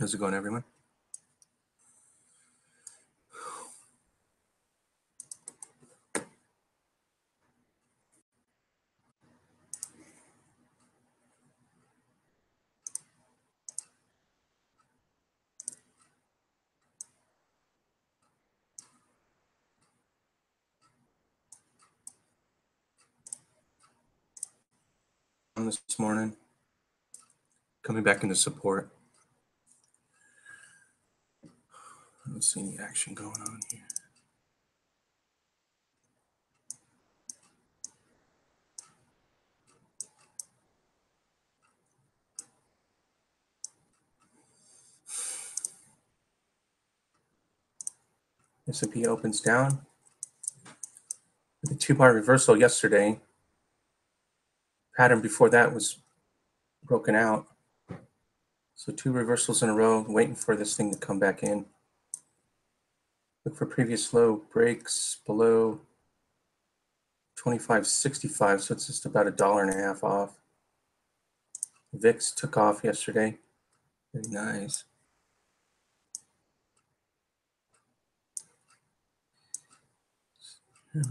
How's it going, everyone? This morning, coming back into support. I don't see any action going on here. S&P opens down. The 2-bar reversal yesterday. Pattern before that was broken out. So 2 reversals in a row, waiting for this thing to come back in. Look for previous low breaks below 25.65, so it's just about $1.50 off. VIX took off yesterday. Very nice. Yeah.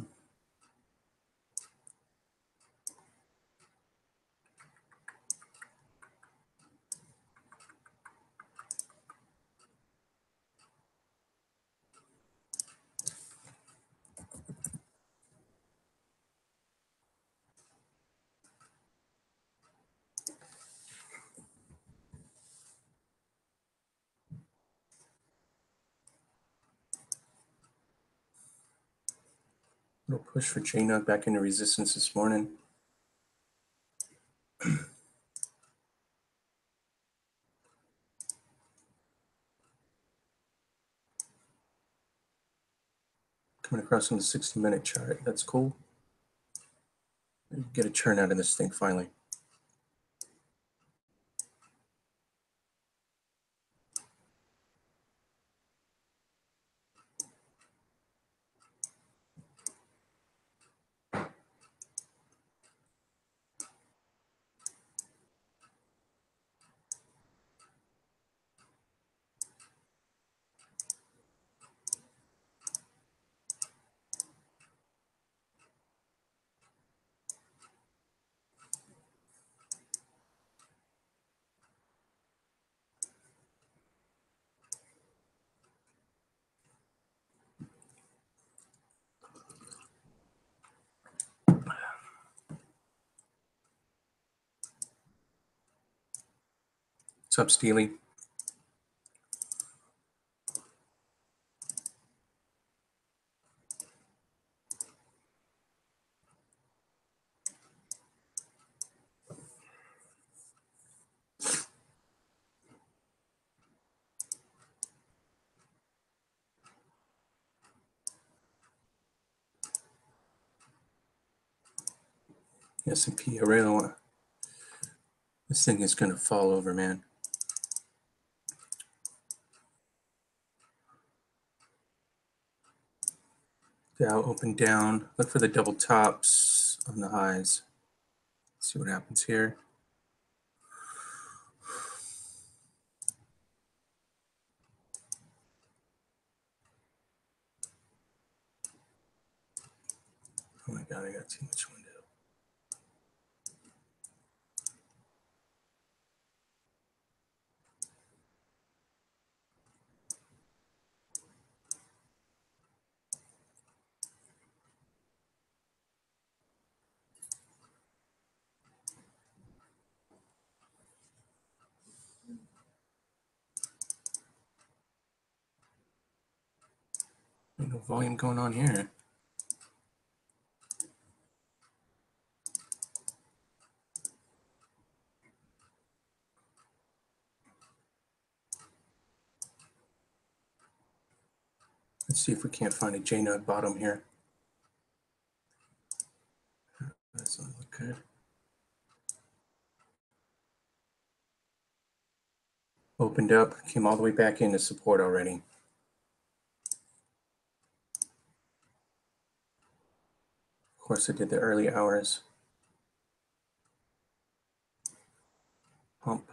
Little push for J-Nut back into resistance this morning. Coming across on the 60-minute chart. That's cool. Get a churn out of this thing finally. What's up, Steely? S&P, I really want to. This thing is going to fall over, man. Dow open down. Look for the double tops on the highs. See what happens here. Oh my God, I got too much window. No volume going on here. Let's see if we can't find a J-nut bottom here. That doesn't look good. Opened up, came all the way back into support already. Of course, I did the early hours. Pump.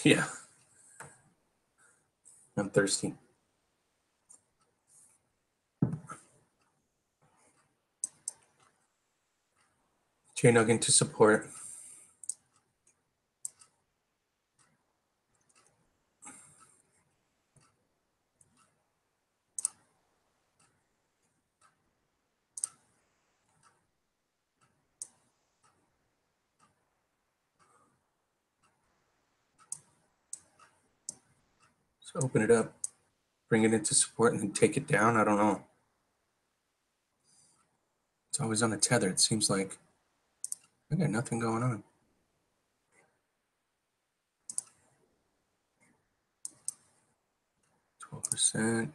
Yeah, I'm thirsty. JNUG into support. So open it up, bring it into support, and then take it down. I don't know. It's always on a tether, it seems like. I got nothing going on. 12%.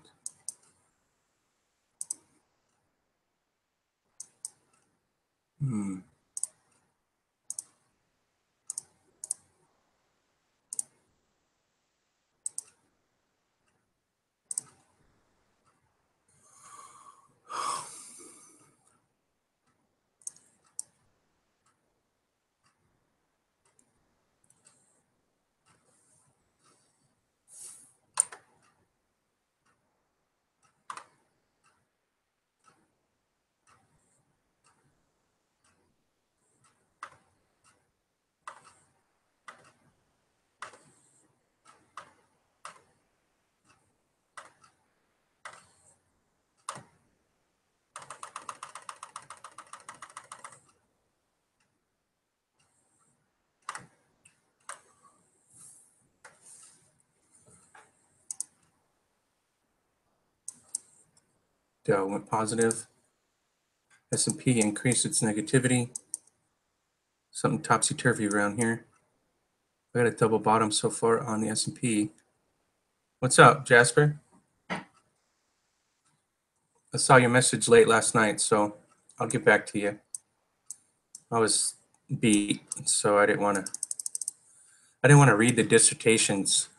Dow went positive. S&P increased its negativity. Something topsy-turvy around here. I got a double bottom so far on the S&P. What's up, Jasper? I saw your message late last night, so I'll get back to you. I was beat, so I didn't want to read the dissertations.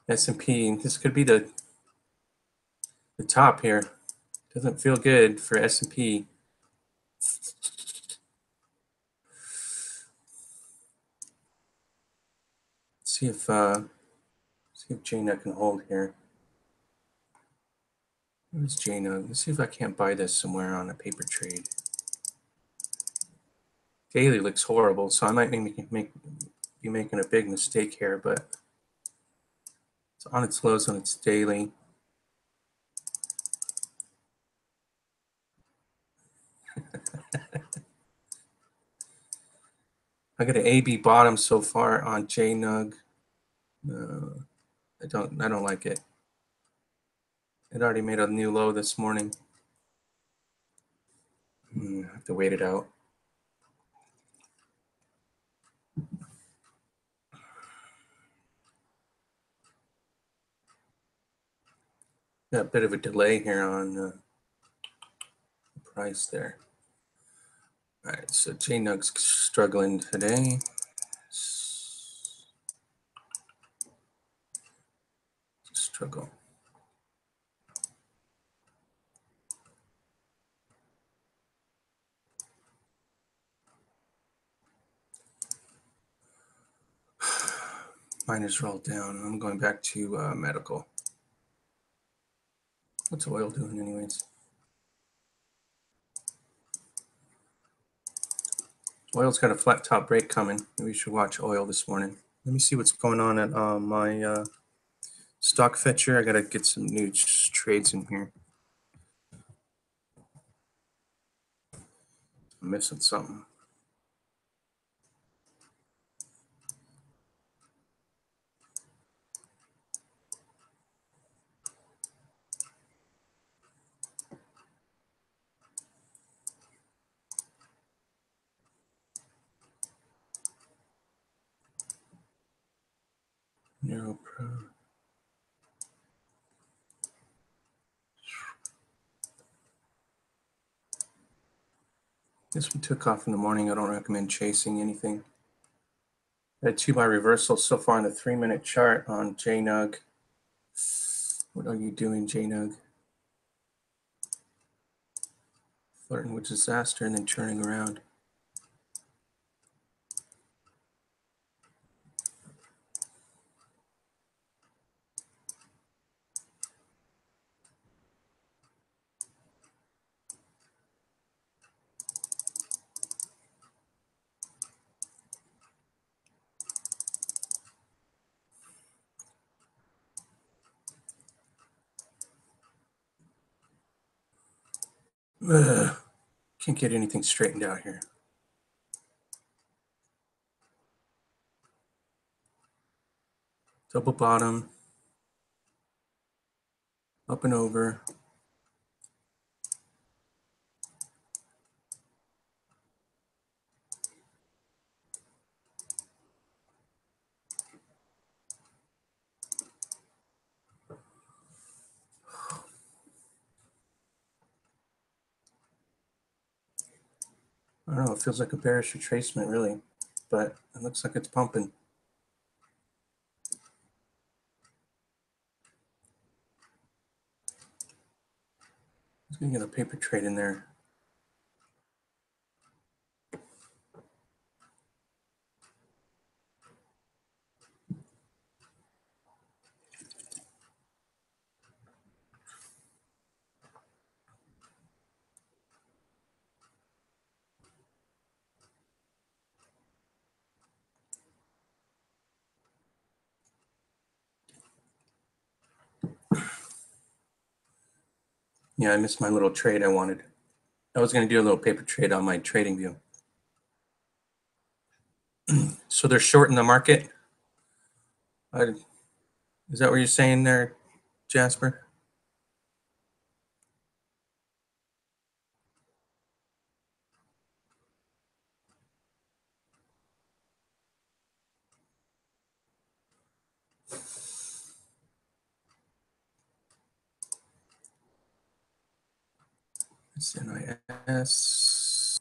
S&P, this could be the top here. Doesn't feel good for S&P. See if JNUG can hold here. Where's JNUG? Let's see if I can't buy this somewhere on a paper trade. Daily looks horrible, so I might be making a big mistake here, but it's on its lows on its daily. I got an AB bottom so far on JNUG. I don't like it. It already made a new low this morning. I have to wait it out. Got a bit of a delay here on the price there. All right, so JNUG's struggling today. Struggle. Miners rolled down. I'm going back to medical. What's oil doing anyways? Oil's got a flat top break coming. Maybe we should watch oil this morning. Let me see what's going on at my stock fetcher. I gotta get some new trades in here. I'm missing something. Narrow pro. This one took off in the morning. I don't recommend chasing anything. I had 2-bar reversal so far on the 3-minute chart on JNUG. What are you doing, JNUG? Flirting with disaster and then turning around. Ugh, can't get anything straightened out here. Double bottom, up and over. I don't know, it feels like a bearish retracement really, but it looks like it's pumping. Let's get a paper trade in there. Yeah, I missed my little trade I wanted. I was going to do a little paper trade on my trading view. So they're short in the market. Is that what you're saying there, Jasper? It's NIS.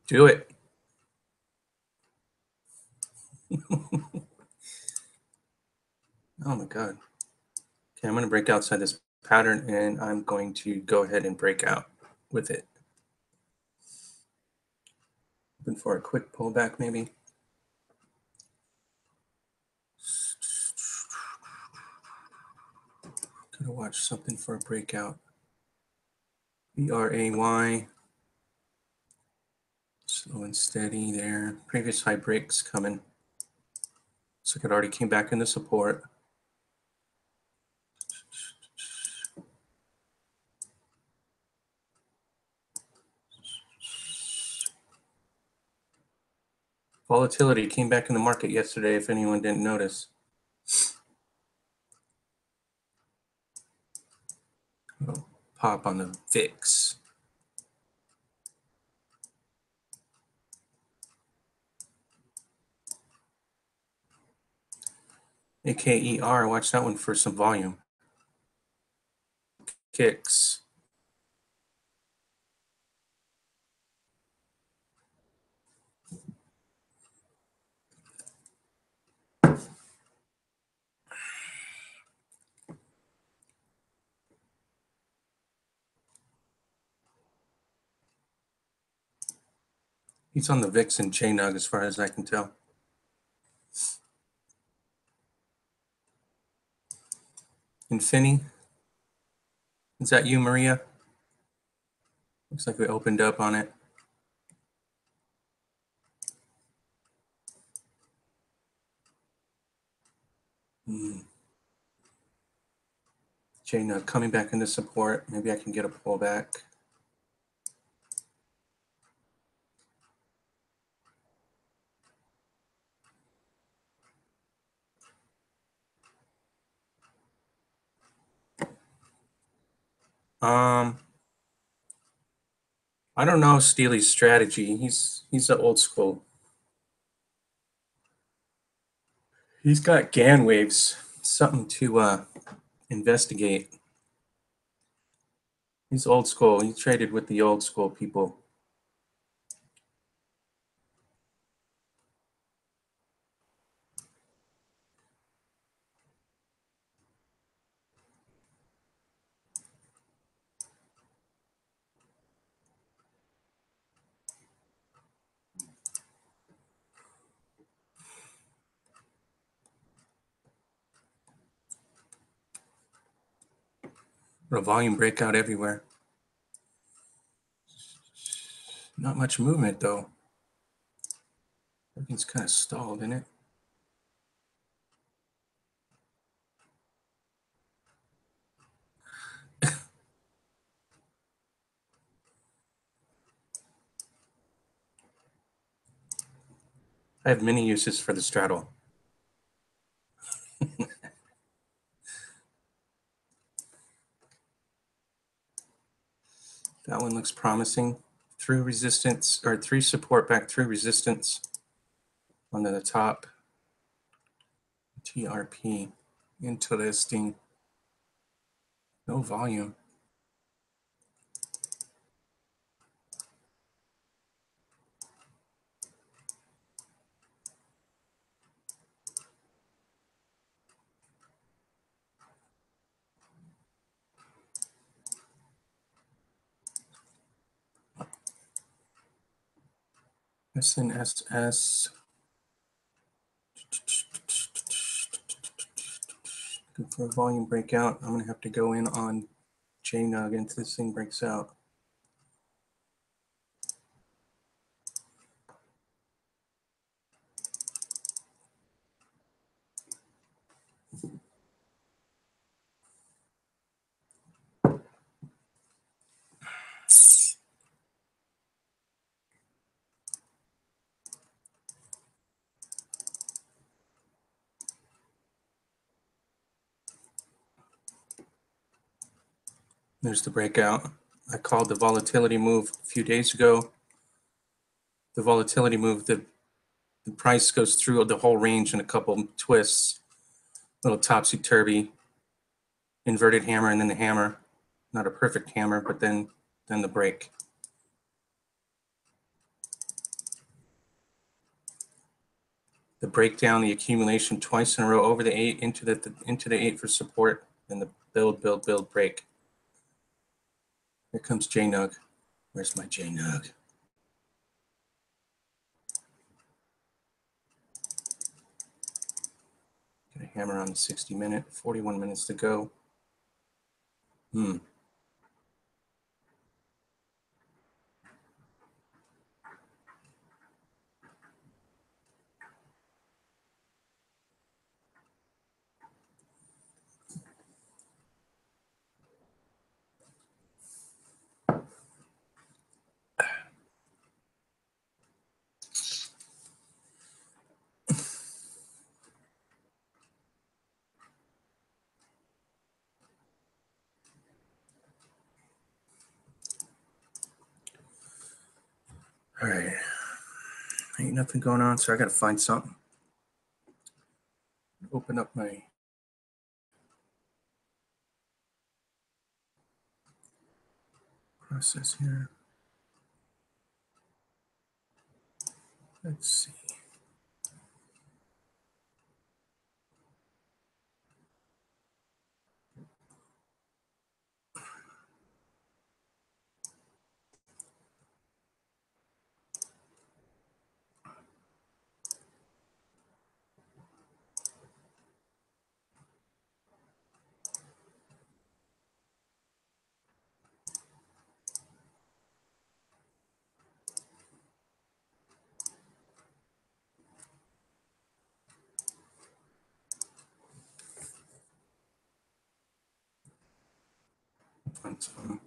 Do it. Oh my God. Okay, I'm going to break outside this pattern and I'm going to go ahead and break out with it. Looking for a quick pullback maybe. Gotta watch something for a breakout. BRAY. Slow and steady there. Previous high breaks coming. Looks like it already came back into support. Volatility came back in the market yesterday, if anyone didn't notice. Little pop on the VIX. AKER, watch that one for some volume. Kicks. He's on the VIX and JNUG as far as I can tell. Infini. Is that you, Maria? Looks like we opened up on it. JNUG coming back into support. Maybe I can get a pullback. I don't know Steely's strategy. He's the old school. He's got GAN waves. Something to investigate. He's old school. He traded with the old school people. A volume breakout everywhere. Not much movement though. Everything's kind of stalled in it. I have many uses for the straddle. That one looks promising. Through resistance, or through support back through resistance onto the top. TRP. Interesting. No volume. SNSS. Looking for a volume breakout. I'm going to have to go in on JNUG until this thing breaks out. There's the breakout. I called the volatility move a few days ago. The volatility move, the price goes through the whole range in a couple twists. Little topsy-turvy, inverted hammer, and then the hammer. Not a perfect hammer, but then the break. The breakdown, the accumulation twice in a row over the 8 into the 8 for support, and the build, break. Here comes JNUG. Where's my JNUG? Get a hammer on the 60-minute, 41 minutes to go. All right. Ain't nothing going on, so I got to find something. Open up my process here. Let's see. Find some.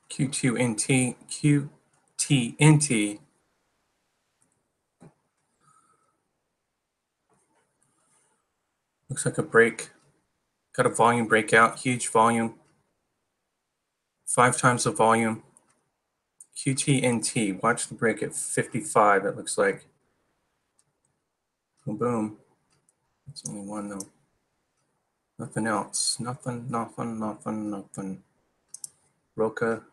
QTNT. Looks like a break. Got a volume breakout, huge volume. 5 times the volume. QTNT. Watch the break at 55, it looks like. Boom, boom. That's only one though. Nothing else. Nothing. Roca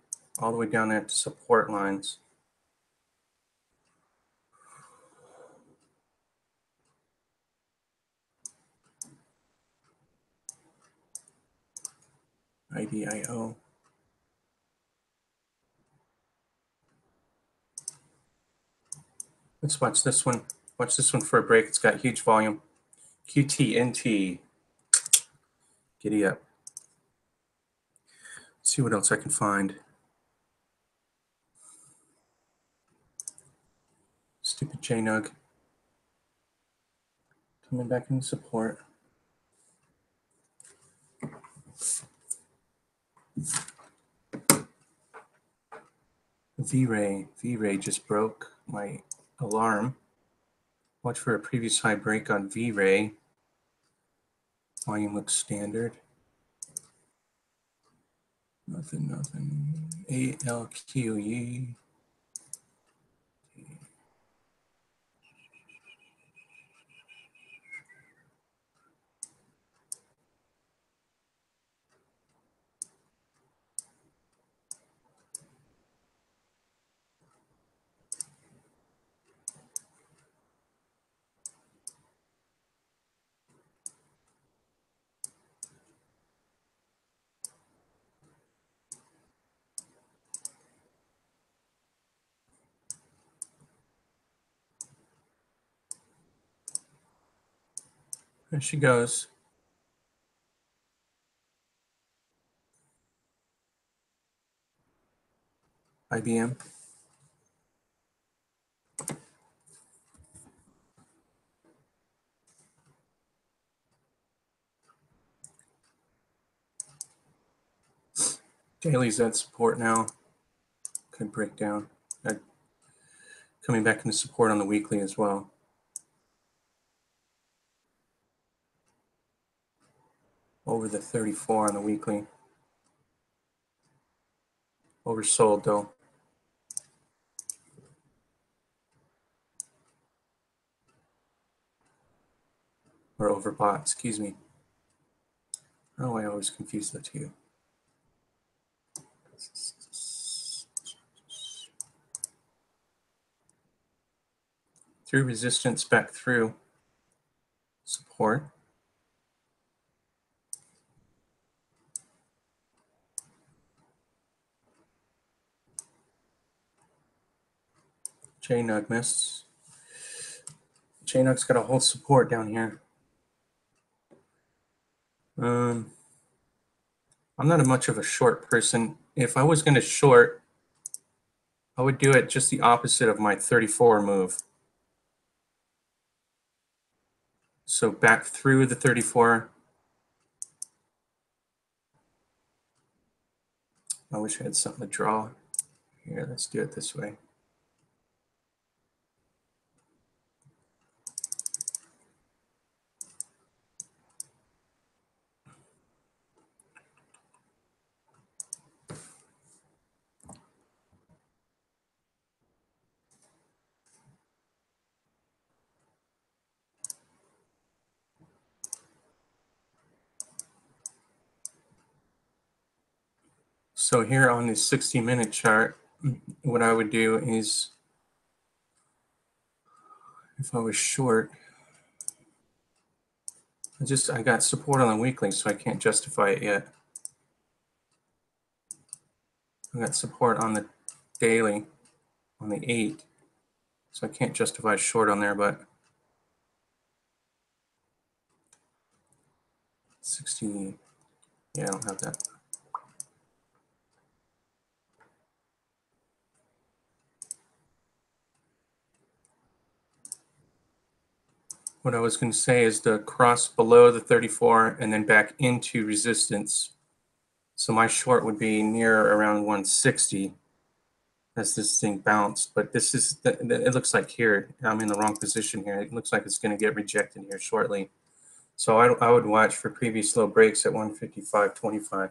all the way down there to support lines. IDIO. Let's watch this one. Watch this one for a break. It's got huge volume. QTNT. Giddy up. Let's see what else I can find. Stupid JNUG. Coming back in support. V-Ray just broke my alarm. Watch for a previous high break on V-Ray. Volume looks standard. Nothing. ALQE. There she goes. IBM. Daily's at support now. Could break down. Coming back into support on the weekly as well. Over the 34 on the weekly. Oversold though. Or overbought, excuse me. Oh, I always confuse the two. Through resistance, back through support. JNUG missed. JNUG's got to hold support down here. I'm not much of a short person. If I was going to short, I would do it just the opposite of my 34 move. So back through the 34. I wish I had something to draw. Here, let's do it this way. So here on this 60-minute chart, what I would do is, if I was short, I got support on the weekly, so I can't justify it yet. I got support on the daily, on the 8, so I can't justify short on there, but 60, yeah, I don't have that. What I was going to say is the cross below the 34 and then back into resistance. So my short would be near around 160 as this thing bounced. But this is, it looks like here, I'm in the wrong position here. It looks like it's going to get rejected here shortly. So I would watch for previous low breaks at 155.25.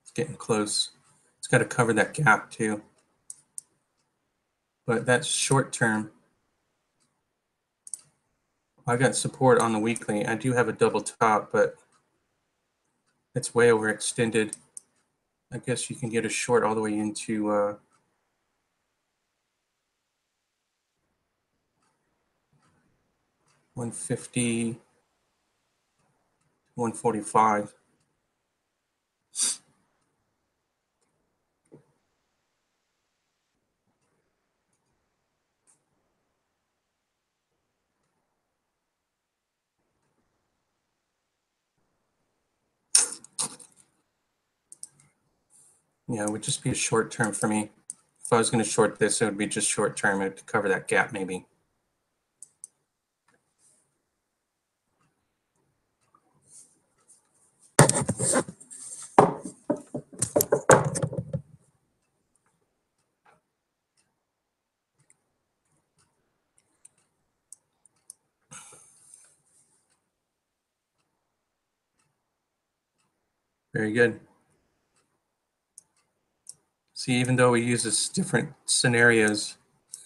It's getting close. It's got to cover that gap too. but that's short term. I got support on the weekly. I do have a double top, but it's way overextended. I guess you can get a short all the way into 150, 145. Yeah, it would just be a short term for me. If I was going to short this, it would be just short term. It would cover that gap maybe. Very good. See, even though we use this different scenarios,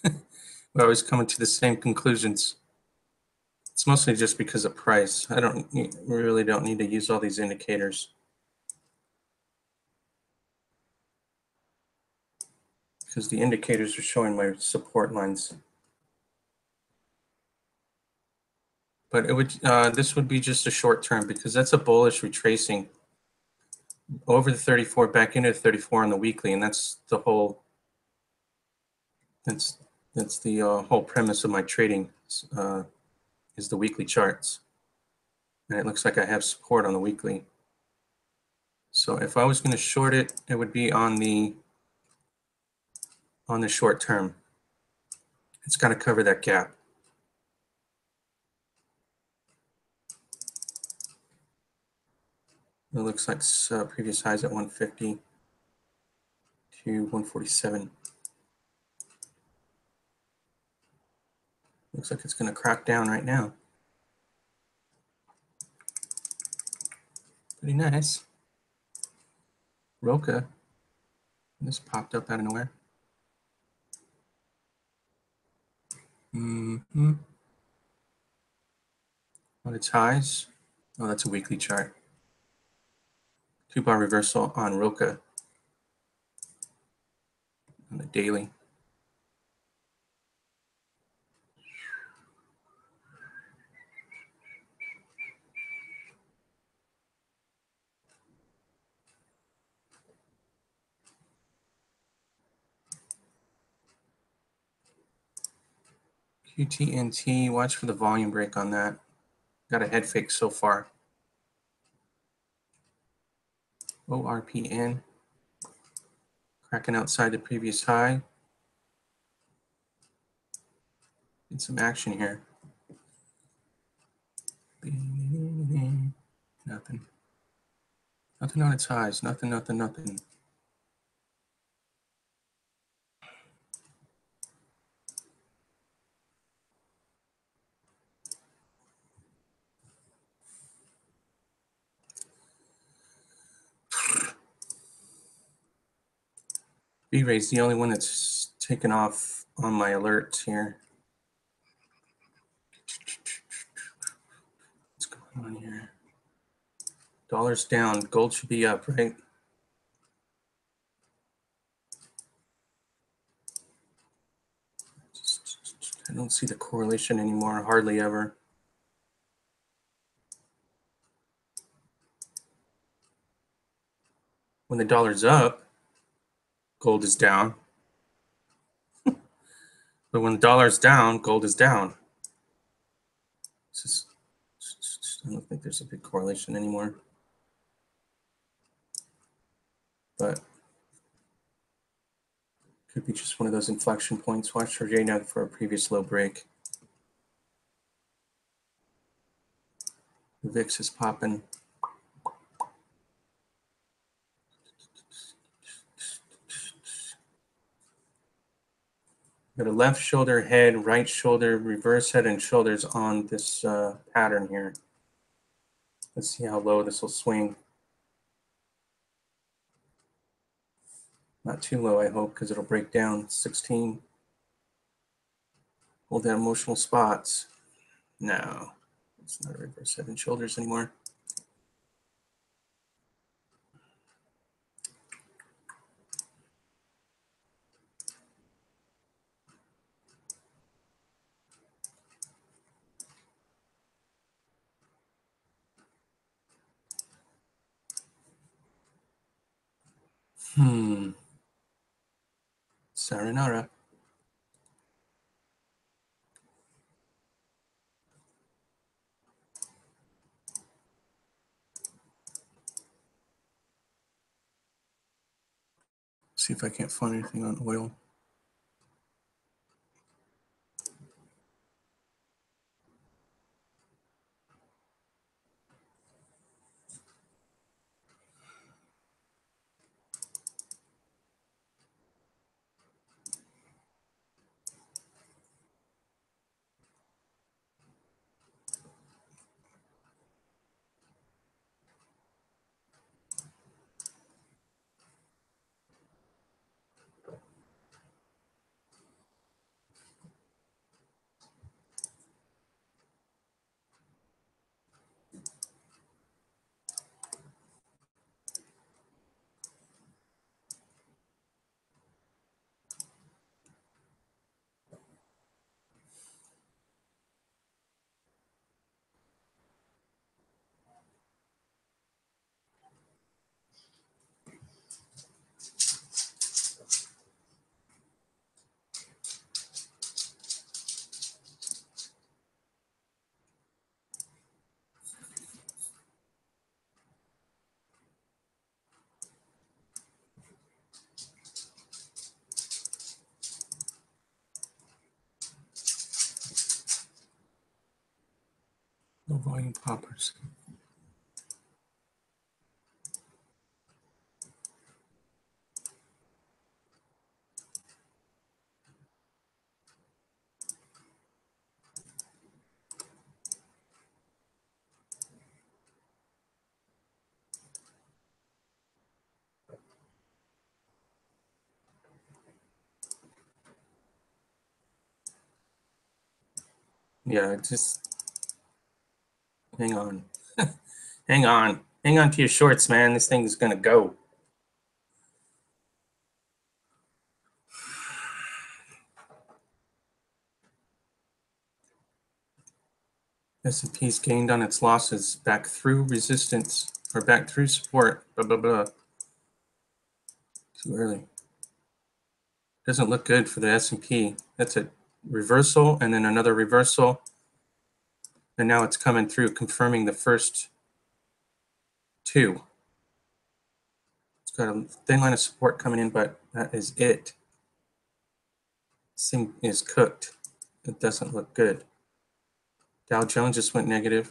we're always coming to the same conclusions. It's mostly just because of price. We really don't need to use all these indicators because the indicators are showing my support lines. But it would this would be just a short term because that's a bullish retracing over the 34 back into the 34 on the weekly, and that's the whole that's the whole premise of my trading is the weekly charts, and it looks like I have support on the weekly. So if I was going to short it, it would be on the short term. It's got to cover that gap. It looks like previous highs at 150 to 147. Looks like it's going to crack down right now. Pretty nice. Roca. This popped up out of nowhere. On its highs. Oh, that's a weekly chart. 2-bar reversal on Roca on the daily. QTNT, watch for the volume break on that. Got a head fake so far. ORPN, cracking outside the previous high. Get some action here. Nothing. Nothing on its highs. Nothing. V-Ray's the only one that's taken off on my alerts here. What's going on here? Dollar's down. Gold should be up, right? I don't see the correlation anymore, hardly ever. When the dollar's up, gold is down. But when the dollar's down, gold is down. I don't think there's a big correlation anymore. But could be just one of those inflection points. Watch for JNAV for a previous low break. The VIX is popping. Got a left shoulder head, right shoulder, reverse head and shoulders on this pattern here. Let's see how low this will swing. Not too low, I hope, because it'll break down 16. Hold that emotional spots. No, it's not a reverse head and shoulders anymore. Sayonara. See if I can't find anything on oil. Low volume poppers. Yeah, just hang on. Hang on. Hang on to your shorts, man. This thing is going to go. S&P's gained on its losses back through resistance or back through support. Blah, blah, blah. Too early. Doesn't look good for the S&P. That's a reversal and then another reversal. And now it's coming through, confirming the first two. It's got a thin line of support coming in, but that is it. This thing is cooked. It doesn't look good. Dow Jones just went negative.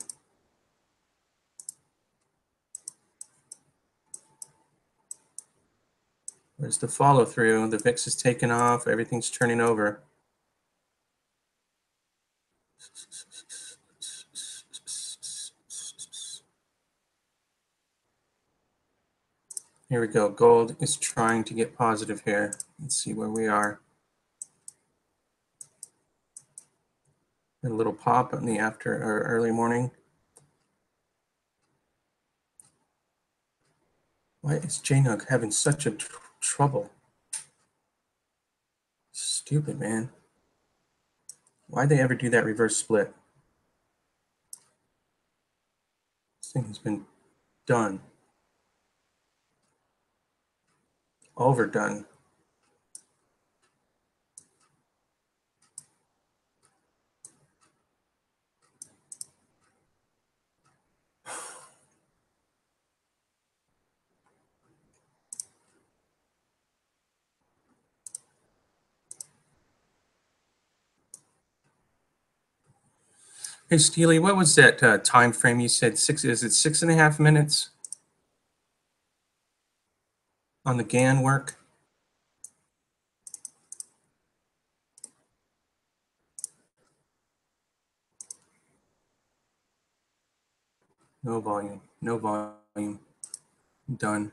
Where's the follow through? The VIX is taking off. Everything's turning over. Here we go. Gold is trying to get positive here. Let's see where we are. A little pop in the after or early morning. Why is JNUG having such a trouble? Stupid, man. Why'd they ever do that reverse split? This thing has been done. Overdone. Hey, Steely, what was that time frame you said? Is it 6.5 minutes on the GAN work? No volume. No volume. Done.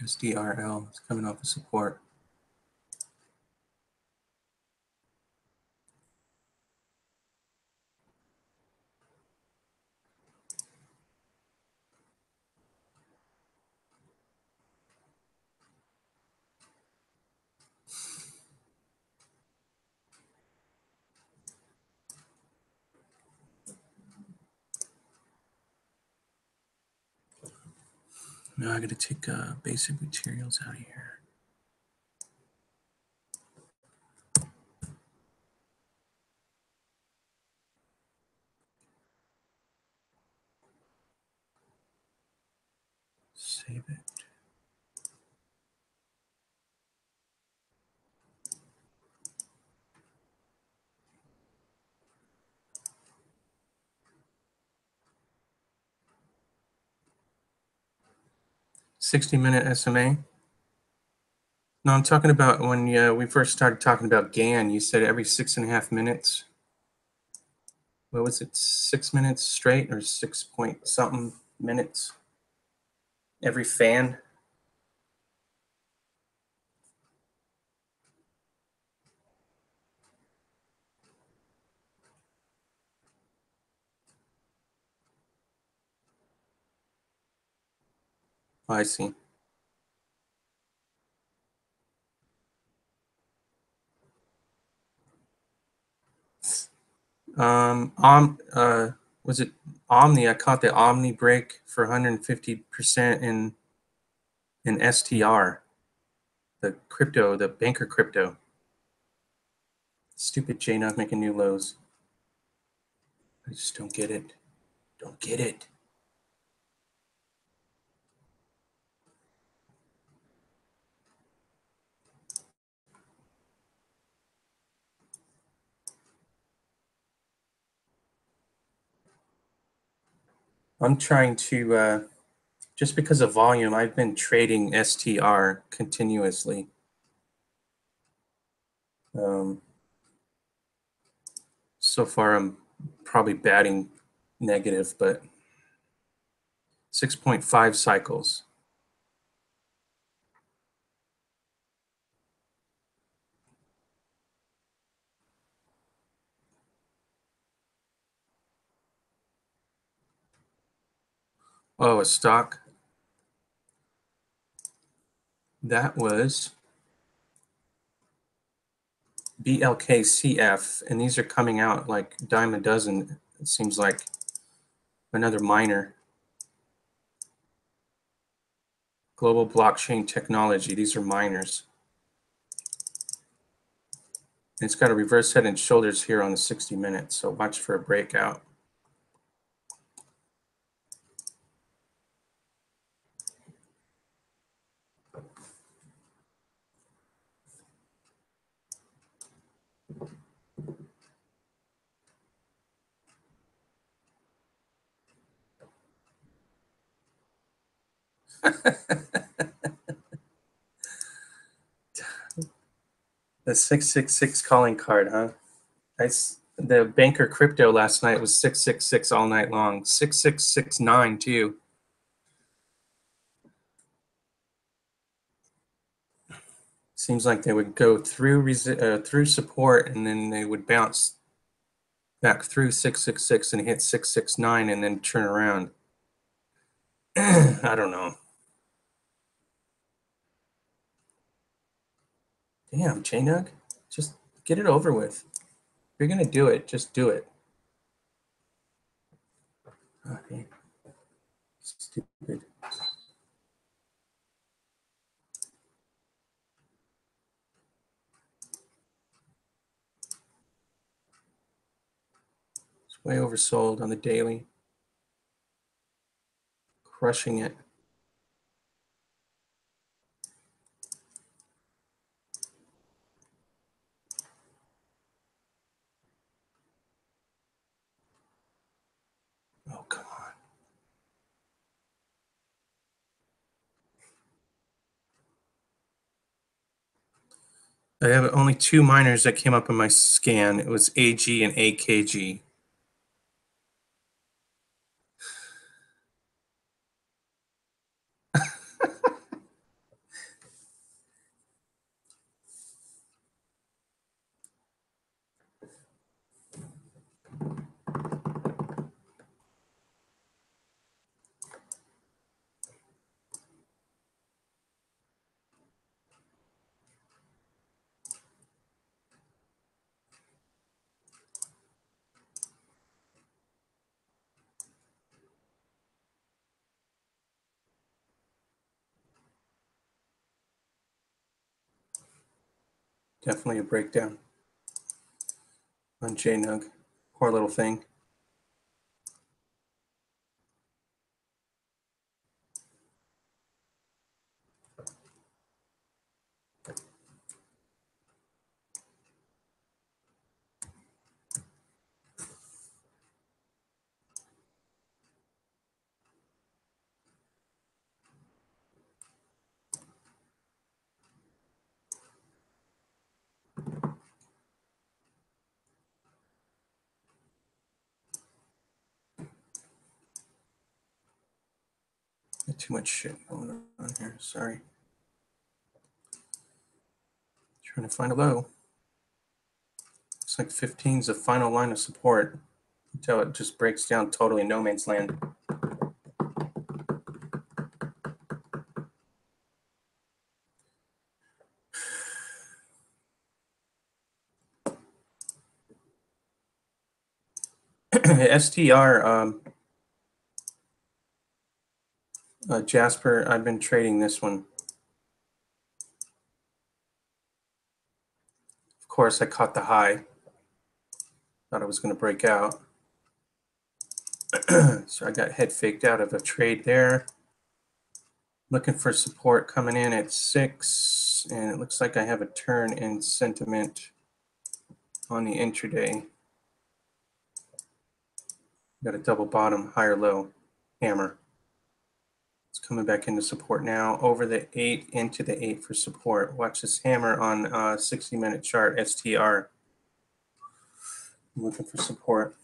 SDRL is coming off of support. Now I got to take basic materials out of here. Save it. $60-minute SMA. No, I'm talking about when we first started talking about GAN. You said every 6.5 minutes. What was it? 6 minutes straight, or 6 point something minutes? Every fan. Oh, I see. Was it Omni? I caught the Omni break for 150% in STR, the crypto, the banker crypto. Stupid JNUG making new lows. I just don't get it. Don't get it. I'm trying to, just because of volume, I've been trading STR continuously. So far, I'm probably batting negative, but 6.5 cycles. Oh, a stock. That was BLKCF, and these are coming out like dime a dozen. It seems like another miner. Global blockchain technology. These are miners. And it's got a reverse head and shoulders here on the 60 minutes, so watch for a breakout. The 666 calling card, huh? The banker crypto last night was 666 all night long. 6669 too. Seems like they would go through through support, and then they would bounce back through 666 and hit 669 and then turn around. I don't know. Damn, JNUG, just get it over with. If you're gonna do it, just do it. Okay. Stupid. It's way oversold on the daily. Crushing it. Oh, come on. I have only two miners that came up in my scan. It was AG and AKG. Definitely a breakdown on JNUG. Poor little thing. Got too much shit going on here. Sorry. Trying to find a low. Looks like 15 is the final line of support until it just breaks down totally no man's land. STR, Jasper, I've been trading this one. Of course, I caught the high. Thought it was going to break out. So I got head faked out of a trade there. Looking for support coming in at 6, and it looks like I have a turn in sentiment on the intraday. Got a double bottom, higher low hammer. It's coming back into support now. Over the 8, into the 8 for support. Watch this hammer on 60-minute chart, STR. I'm looking for support.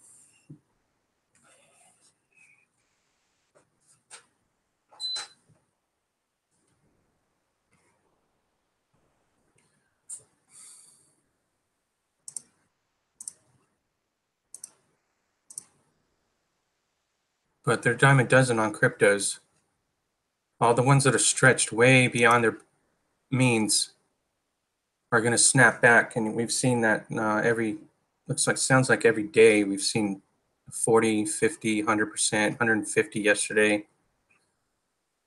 But they're dime a dozen on cryptos. All the ones that are stretched way beyond their means are going to snap back, and we've seen that sounds like every day we've seen 40, 50, 100%, 150 yesterday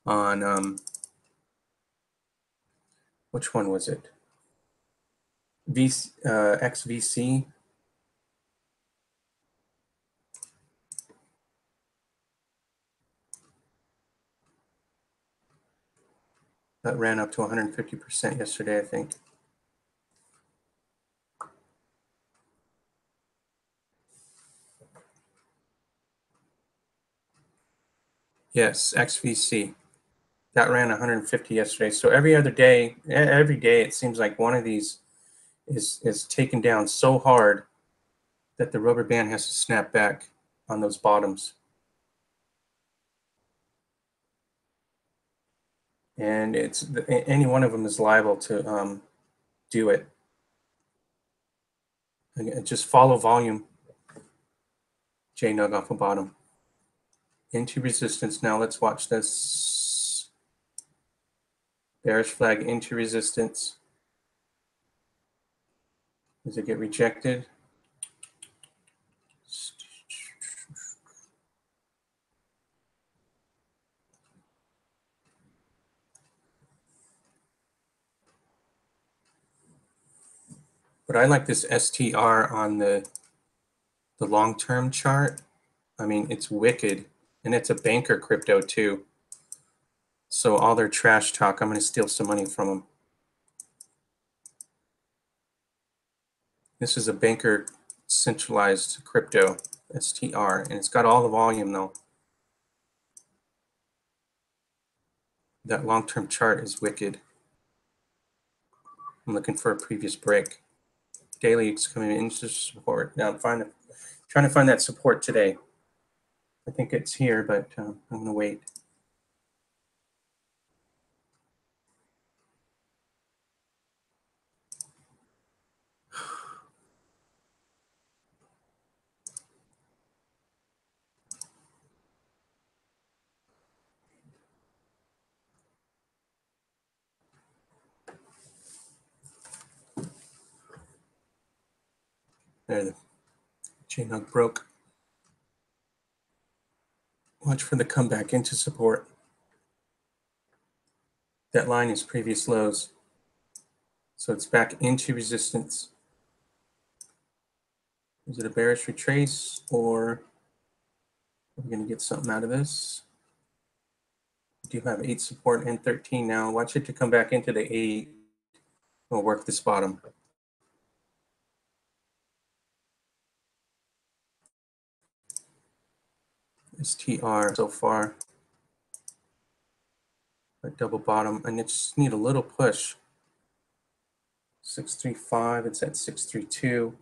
on which one was it? XVC. That ran up to 150% yesterday, I think. Yes, XVC. That ran 150 yesterday. So every day it seems like one of these is taken down so hard that the rubber band has to snap back on those bottoms. And any one of them is liable to do it. Again, just follow volume. JNUG off the bottom. Into resistance now. Let's watch this. Bearish flag into resistance. Does it get rejected? But I like this STR on the long-term chart. I mean, it's wicked. And it's a banker crypto too. So all their trash talk, I'm going to steal some money from them. This is a banker centralized crypto, STR, and it's got all the volume though. That long-term chart is wicked. I'm looking for a previous break. Daily it's coming into support. Now I'm trying to find that support today. I think it's here, but I'm going to wait. There, the JNUG broke. Watch for the comeback into support. That line is previous lows. So it's back into resistance. Is it a bearish retrace, or are we going to get something out of this? We do have 8 support and 13 now. Watch it to come back into the 8. We'll work this bottom. STR so far. A double bottom, and it just need a little push. 635, it's at 632.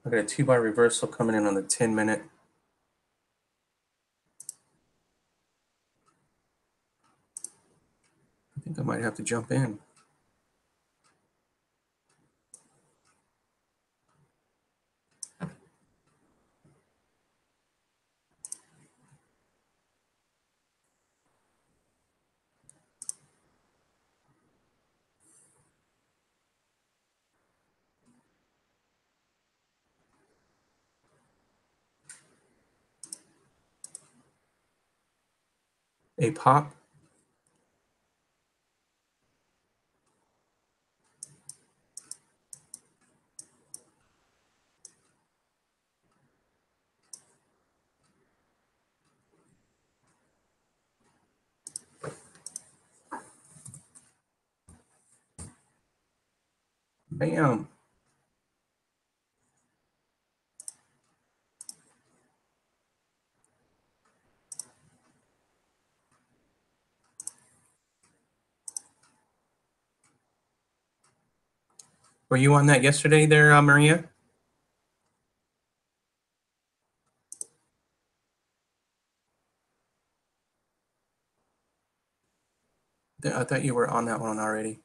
I got a 2-bar reversal coming in on the 10-minute. I think I might have to jump in. A pop. Bam. Were you on that yesterday there, Maria? I thought you were on that one already.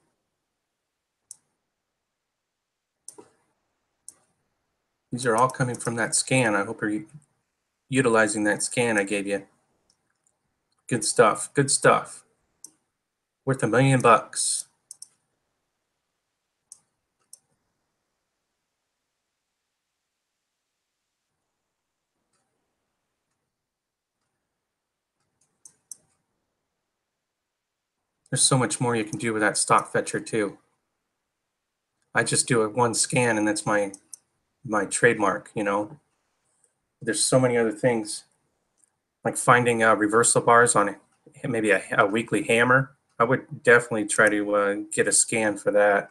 These are all coming from that scan. I hope you're utilizing that scan I gave you. Good stuff. Good stuff. Worth $1 million. There's so much more you can do with that stock fetcher too. I just do it one scan, and that's my trademark. You know, there's so many other things, like finding reversal bars on maybe a weekly hammer. I would definitely try to get a scan for that.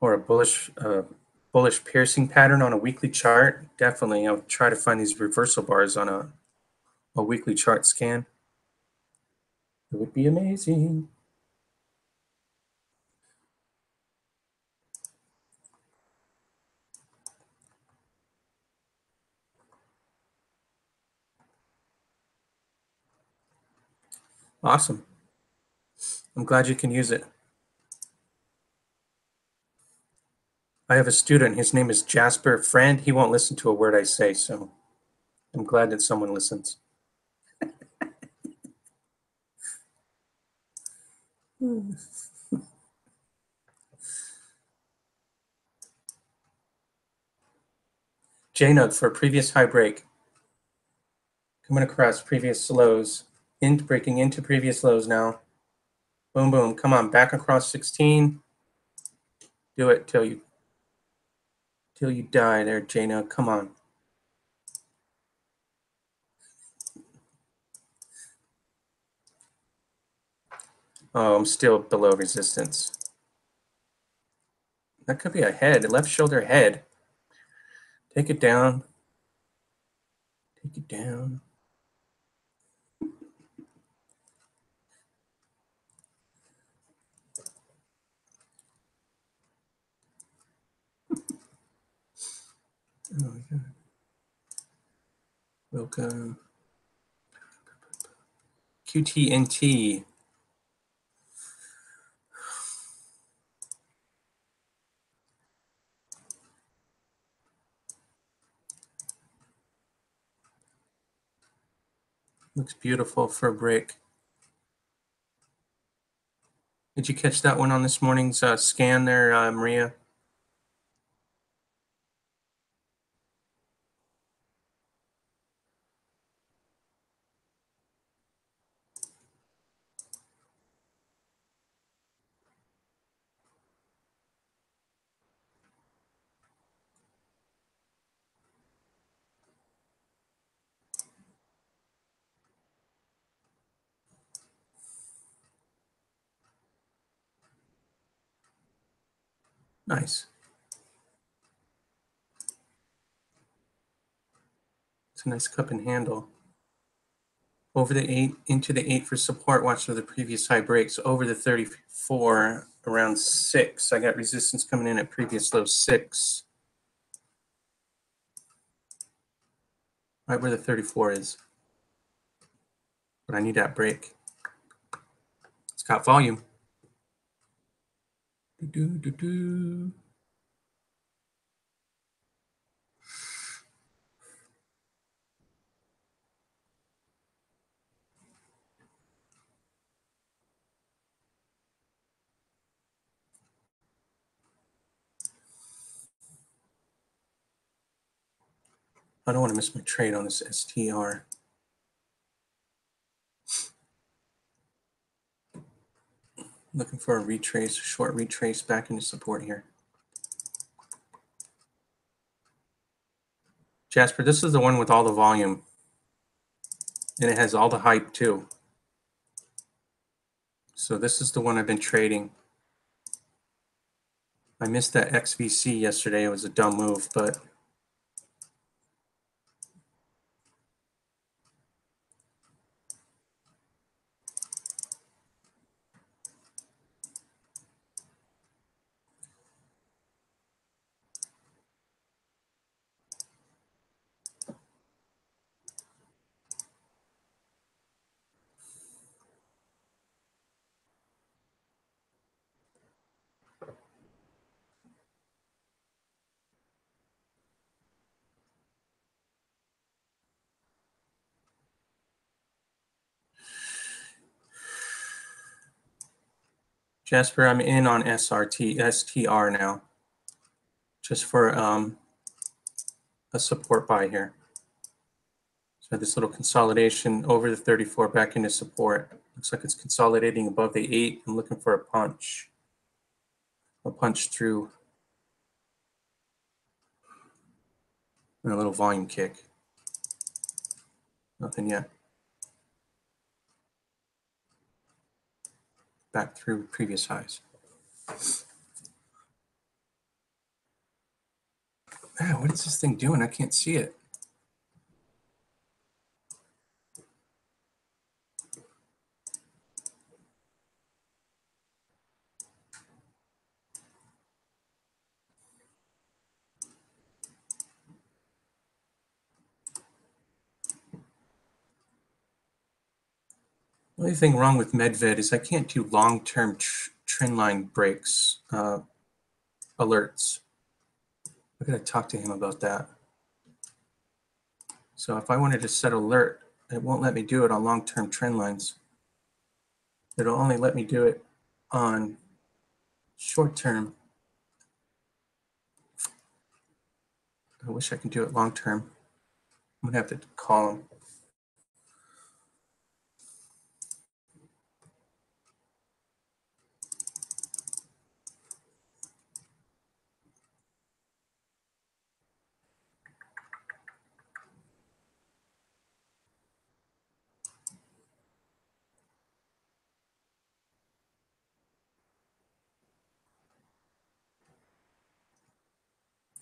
Or a bullish piercing pattern on a weekly chart. Definitely, I'll try to find these reversal bars on a weekly chart scan. It would be amazing. Awesome. I'm glad you can use it. I have a student, his name is Jasper Friend. He won't listen to a word I say, so I'm glad that someone listens. JNUG for a previous high break. Coming across previous lows, breaking into previous lows now. Boom, boom. Come on, back across 16. Do it till you die there, JNUG. Come on. Oh, I'm still below resistance. That could be a head, left shoulder head. Take it down. Take it down. Oh my God. Welcome. QTNT. Looks beautiful for a break. Did you catch that one on this morning's scan there, Maria? Nice. It's a nice cup and handle. Over the 8, into the 8 for support. Watch for the previous high breaks. Over the 34, around 6. I got resistance coming in at previous low 6. Right where the 34 is. But I need that break. It's got volume. Do-do-do-do. I don't want to miss my trade on this STR. Looking for a retrace, short retrace back into support here. Jasper, this is the one with all the volume. And it has all the hype too. So this is the one I've been trading. I missed that XVC yesterday. It was a dumb move, but Jasper, I'm in on STR now, just for a support buy here. So this little consolidation over the 34 back into support. Looks like it's consolidating above the 8. I'm looking for a punch. A punch through. And a little volume kick. Nothing yet. Back through previous highs. Man, what is this thing doing? I can't see it. The only thing wrong with Medved is I can't do long-term trend line breaks alerts. I gotta talk to him about that. So if I wanted to set alert, it won't let me do it on long-term trend lines. It'll only let me do it on short-term. I wish I could do it long-term. I'm gonna have to call him.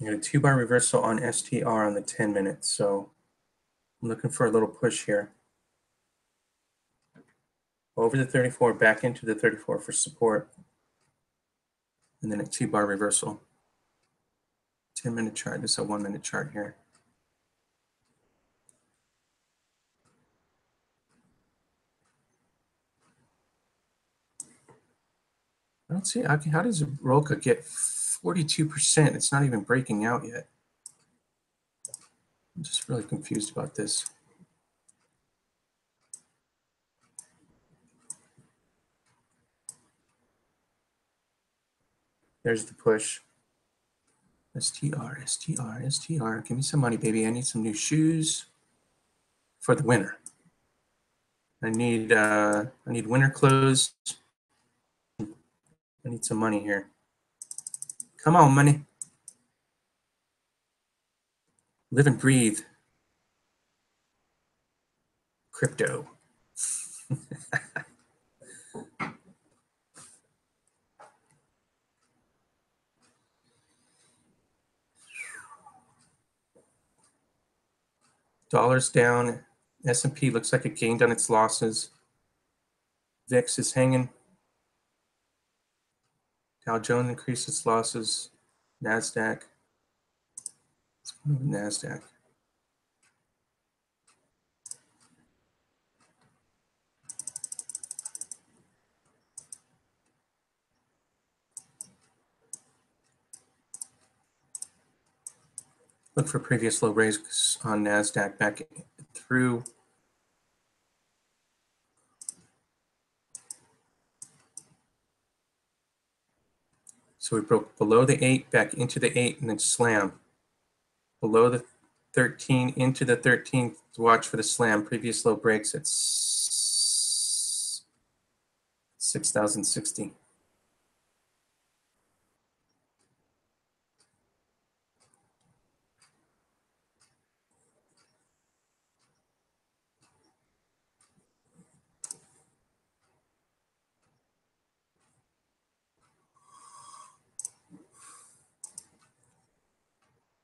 I got a 2-bar reversal on STR on the 10 minutes, so I'm looking for a little push here. Over the 34, back into the 34 for support. And then a 2-bar reversal. 10-minute chart, this is a 1-minute chart here. I don't see, how does Roca get 42%? It's not even breaking out yet. I'm just really confused about this. There's the push. STR, STR, STR. Give me some money, baby. I need some new shoes for the winter. I need winter clothes. I need some money here. Come on, money. Live and breathe. Crypto. Dollar's down. S&P looks like it gained on its losses. VIX is hanging. Dow Jones increased its losses. NASDAQ. Let's go to NASDAQ. Look for previous low raise on NASDAQ back through. So we broke below the 8, back into the 8, and then slam. Below the 13, into the 13. Watch for the slam. Previous low breaks at 6,060.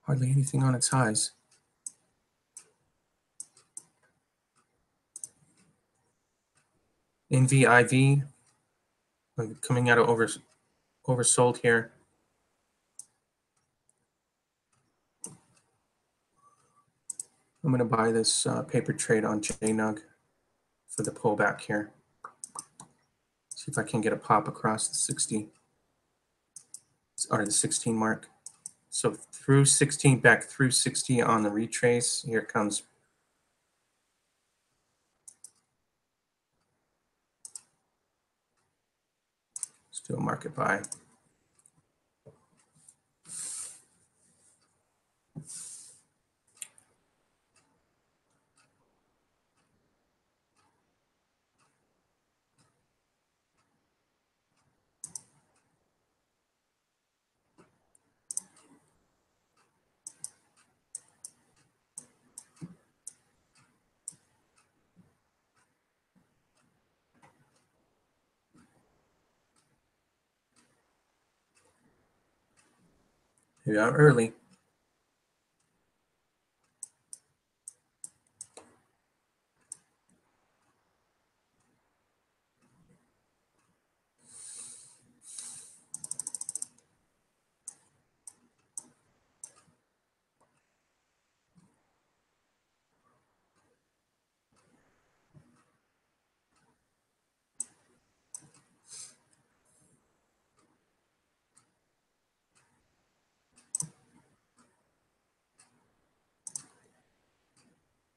Hardly anything on its highs. NVIV coming out of oversold here. I'm going to buy this paper trade on JNUG for the pullback here. See if I can get a pop across the 60 or the 16 mark. So through 16, back through 60 on the retrace. Here it comes. Let's do a market buy. We are early.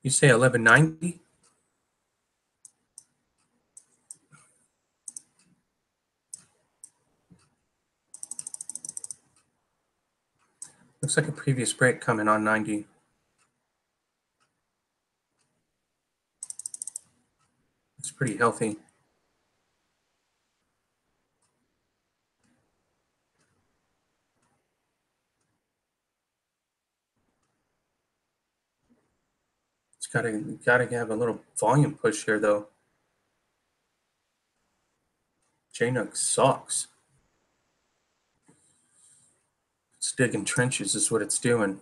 You say 1190? Looks like a previous break coming on 90. It's pretty healthy. It's gotta have a little volume push here though. JNUG sucks. It's digging trenches is what it's doing.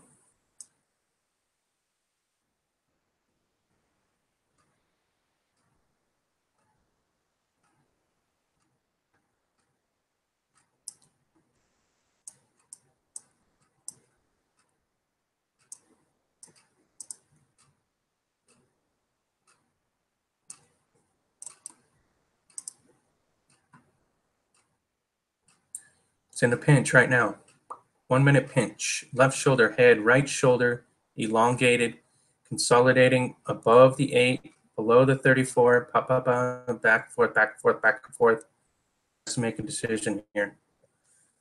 It's in a pinch right now. 1 minute pinch. Left shoulder head, right shoulder elongated, consolidating above the 8, below the 34. Pop, pop, pop, back and forth, back and forth, back and forth. Let's make a decision here.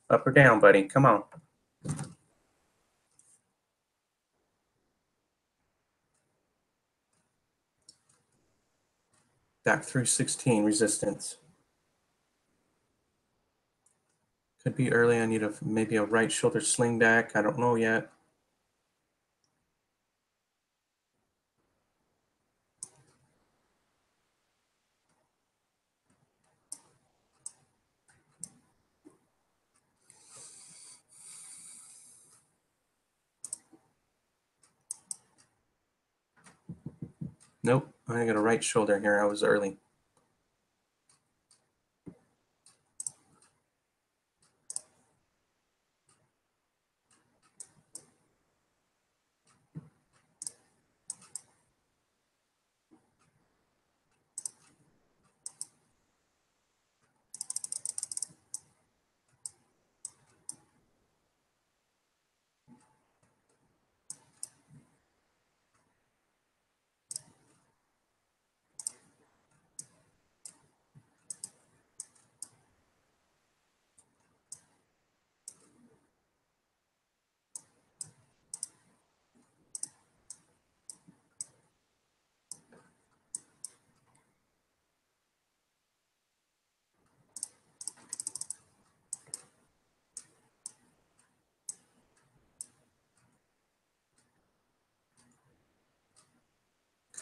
Up or down, buddy? Come on. Back through 16 resistance. Could be early. I need maybe a right shoulder sling back. I don't know yet. Nope, I got a right shoulder here. I was early.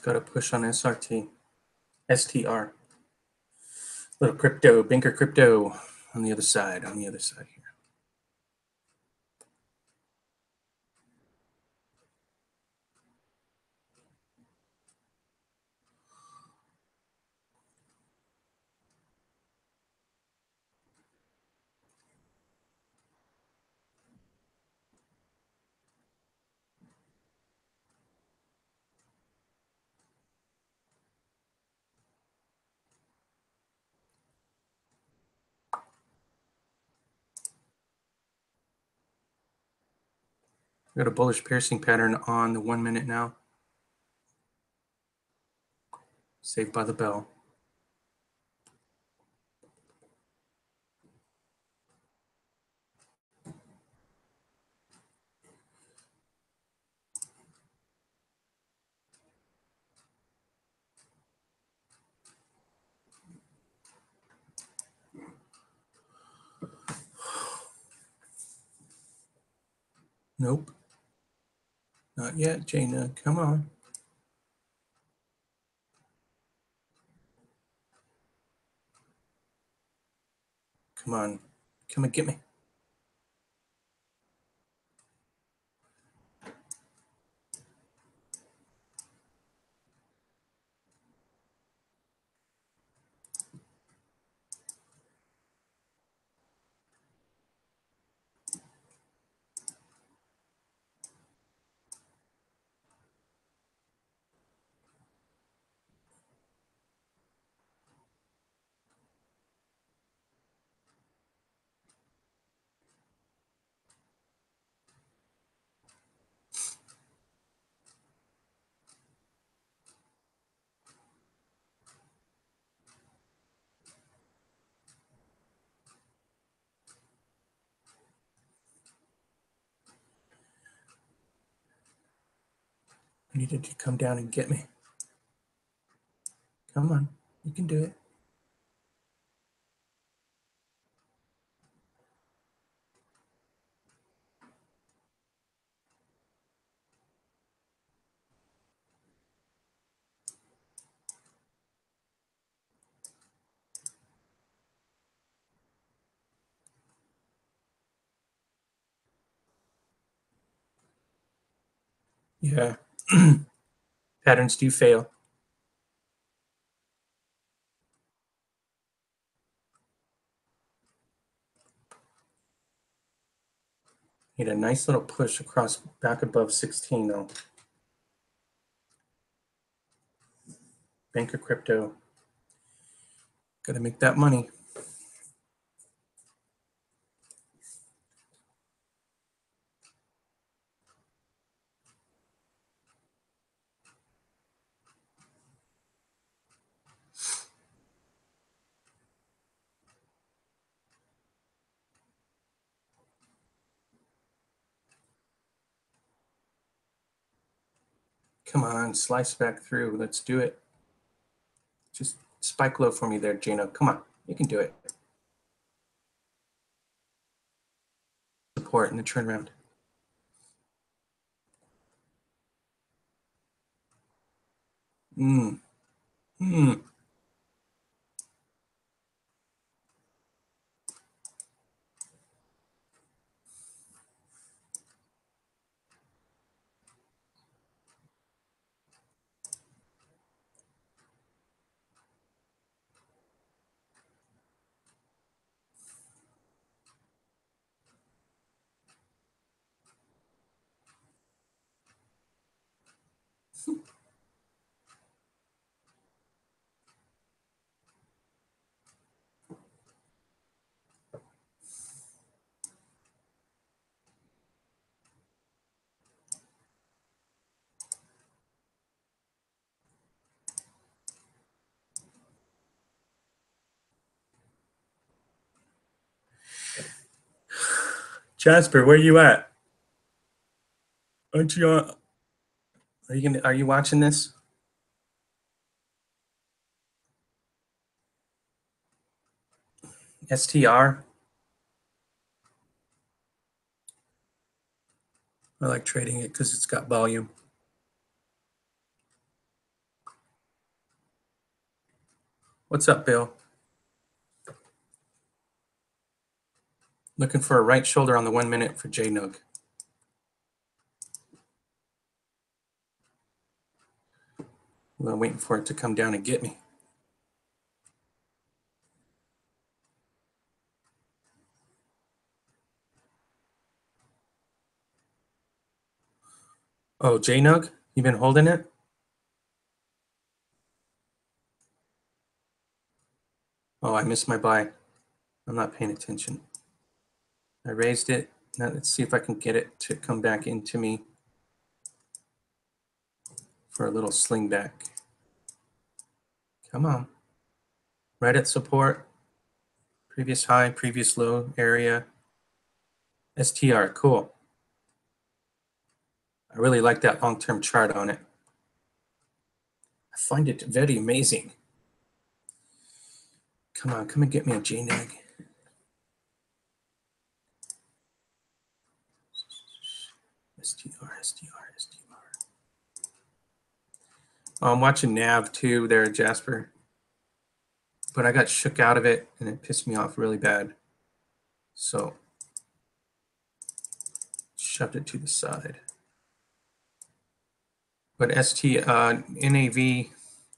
Got to push on SRT. STR. Little crypto, banker crypto on the other side here. We got a bullish piercing pattern on the 1 minute now. Saved by the bell. Nope. Not yet, Jaina. Come on. Come on. Come and get me. You needed to come down and get me. Come on. You can do it. Yeah. Patterns do fail. Need a nice little push across back above 16 though. Banker crypto. Got to make that money. Come on, slice back through. Let's do it. Just spike low for me there, Jaina. Come on, you can do it. Support in the turnaround. Come Jasper, where you at? Aren't you on? Are you watching this? STR? I like trading it because it's got volume. What's up, Bill? Looking for a right shoulder on the 1 minute for JNUG. Well, I'm waiting for it to come down and get me. Oh, JNUG? You been holding it? Oh, I missed my buy. I'm not paying attention. I raised it. Now let's see if I can get it to come back into me for a little sling back. Come on. Right at support. Previous high, previous low area. STR, cool. I really like that long-term chart on it. I find it very amazing. Come on, come and get me a JNUG. STR. Oh, I'm watching NAV too there, Jasper. But I got shook out of it and it pissed me off really bad. So shoved it to the side. But NAV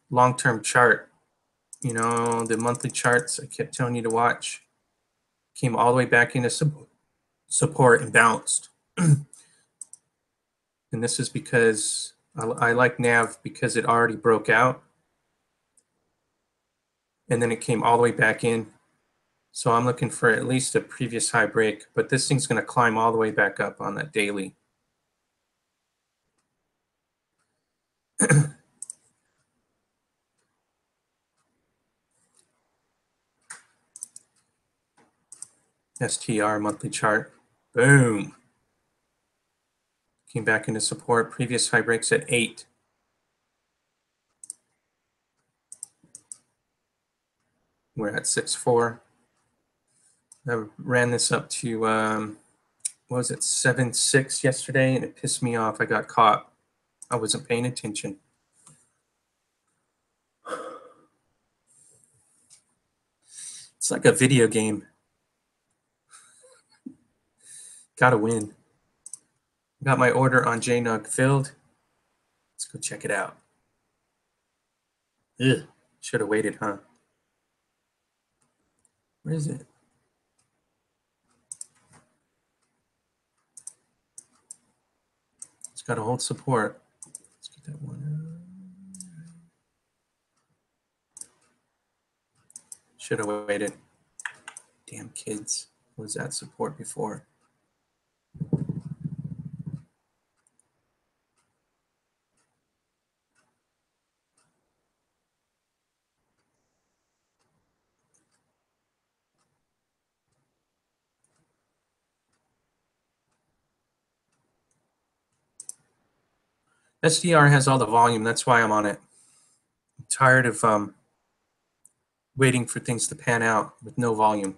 long-term chart, you know, the monthly charts I kept telling you to watch, came all the way back into support and bounced. And this is because I like NAV because it already broke out. And then it came all the way back in. So I'm looking for at least a previous high break, but this thing's going to climb all the way back up on that daily. STR monthly chart. Boom. Came back into support. Previous high breaks at 8. We're at 6.4. I ran this up to, what was it, 7.6 yesterday, and it pissed me off. I got caught. I wasn't paying attention. It's like a video game. Gotta win. Got my order on JNUG filled. Let's go check it out. Ugh. Should have waited, huh? Where is it? It's got to hold support. Let's get that one. Should have waited. Damn kids. Was that support before? SDR has all the volume. That's why I'm on it. I'm tired of waiting for things to pan out with no volume.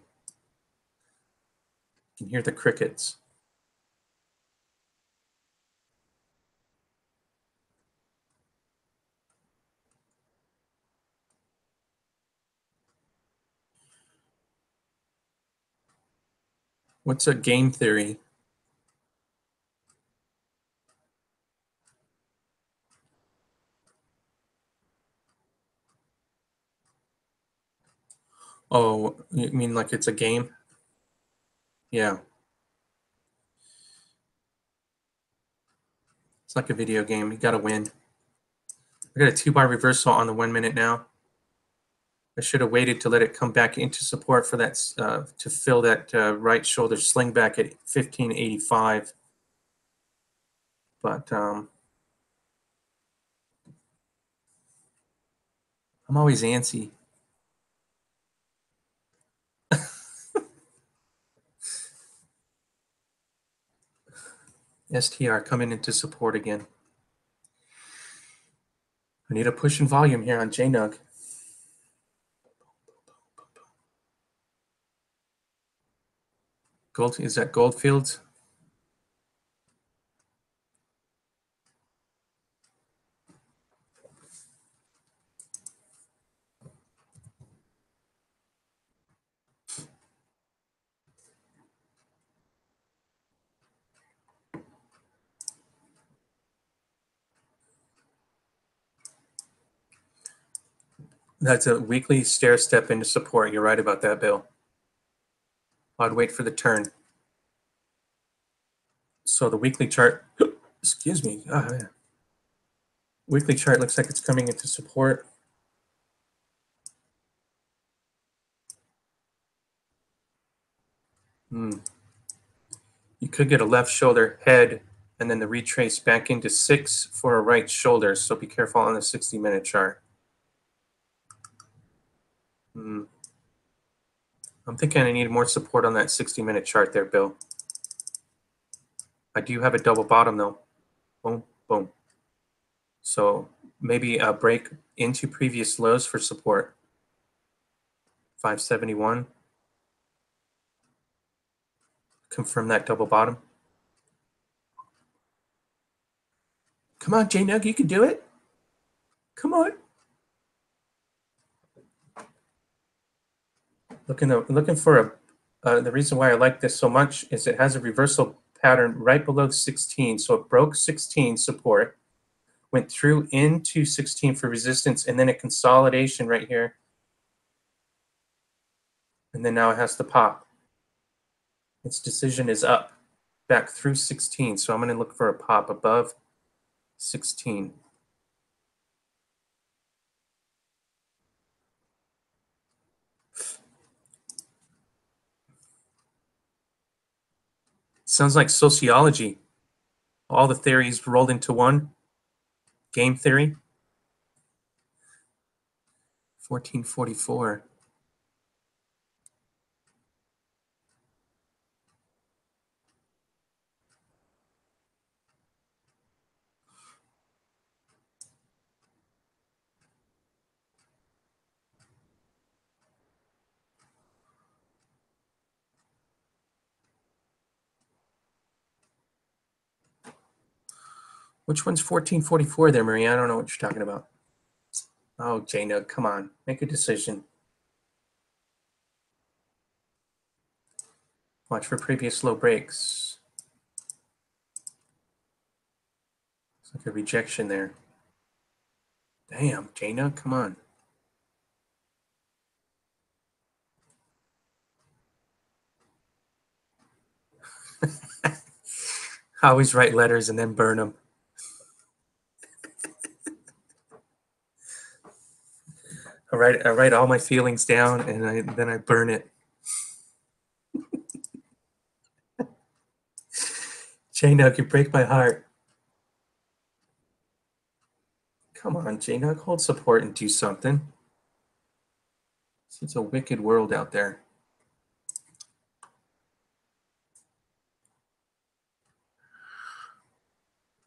You can hear the crickets. What's a game theory? Oh, you mean like it's a game? Yeah. It's like a video game. You got to win. I got a 2-bar reversal on the 1 minute now. I should have waited to let it come back into support for that to fill that right shoulder sling back at 1585. But I'm always antsy. STR coming into support again. I need a push in volume here on JNUG. Gold, is that Goldfields? That's a weekly stair step into support. You're right about that, Bill. I'd wait for the turn. So the weekly chart, excuse me. Oh, man. Weekly chart looks like it's coming into support. You could get a left shoulder head and then the retrace back into 6 for a right shoulder. So be careful on the 60-minute chart. I'm thinking I need more support on that 60-minute chart there, Bill. I do have a double bottom though. Boom, boom. So maybe a break into previous lows for support. 571. Confirm that double bottom. Come on, JNUG, you can do it. Come on. Looking for the reason why I like this so much is it has a reversal pattern right below 16. So it broke 16 support, went through into 16 for resistance, and then a consolidation right here. And then now it has to pop. Its decision is up, back through 16. So I'm going to look for a pop above 16. Sounds like sociology. All the theories rolled into one. Game theory. 1444. Which one's 1444 there, Maria? I don't know what you're talking about. Oh, JNUG, come on. Make a decision. Watch for previous low breaks. It's like a rejection there. Damn, JNUG, come on. I always write letters and then burn them. I write all my feelings down and then I burn it. JNUG, you break my heart. Come on, JNUG, hold support and do something. It's a wicked world out there.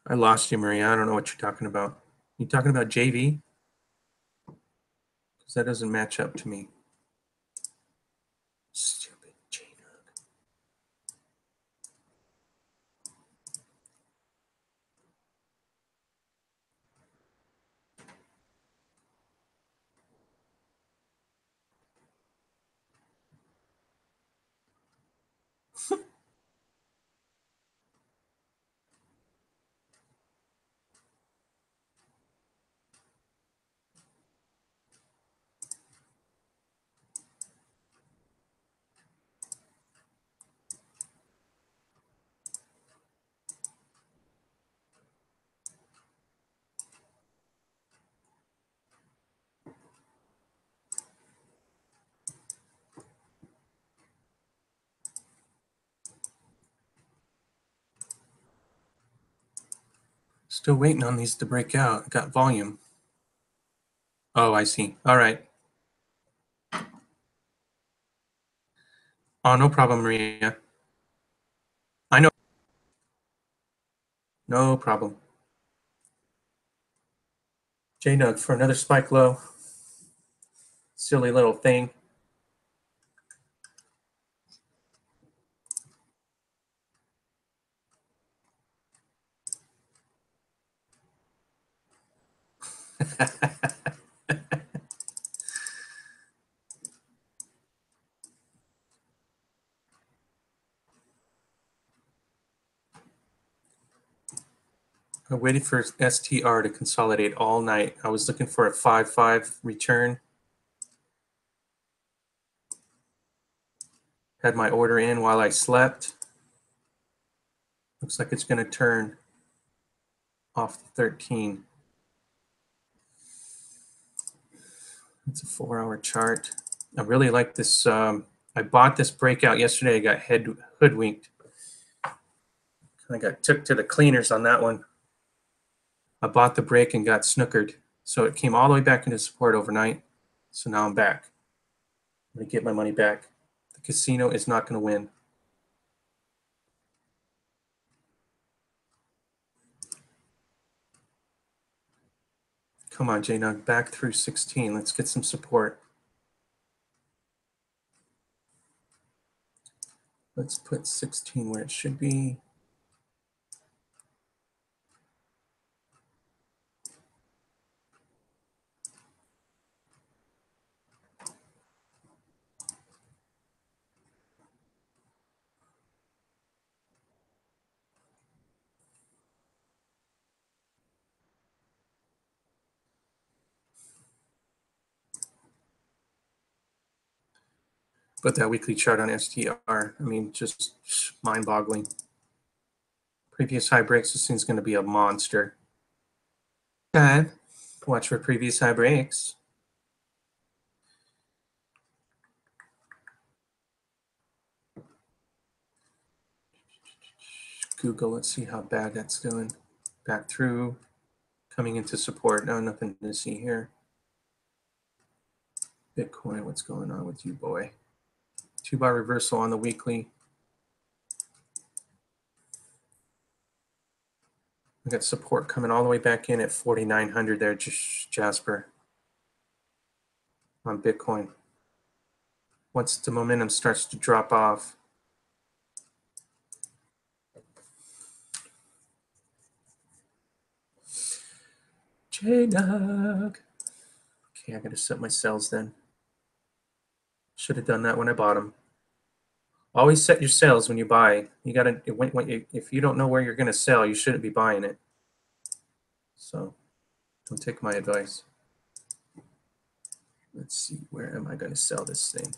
I lost you, Maria. I don't know what you're talking about. You talking about JV? Because that doesn't match up to me. Stupid JNUG. Still waiting on these to break out. I got volume. Oh, I see. All right. Oh, no problem, Maria. I know. No problem. J-Nug for another spike low. Silly little thing. I waited for STR to consolidate all night. I was looking for a 5-5 return. Had my order in while I slept. Looks like it's going to turn off the 13. It's a 4-hour chart. I really like this. I bought this breakout yesterday. I got hoodwinked. I got took to the cleaners on that one. I bought the break and got snookered. So it came all the way back into support overnight. So now I'm back. I'm going to get my money back. The casino is not going to win. Come on, J-Nug, back through 16. Let's get some support. Let's put 16 where it should be. Put that weekly chart on STR. I mean, just mind-boggling. Previous high breaks, this thing's going to be a monster. Okay. Watch for previous high breaks. Google, let's see how bad that's doing. Back through, coming into support. No, nothing to see here. Bitcoin, what's going on with you, boy? 2-bar reversal on the weekly. We got support coming all the way back in at 4,900 there, Jasper, on Bitcoin. Once the momentum starts to drop off, J-Nug. Okay, I gotta set my sells then. Should have done that when I bought them. Always set your sells when you buy. You gotta, if you don't know where you're gonna sell, you shouldn't be buying it. So don't take my advice. Let's see, where am I gonna sell this thing?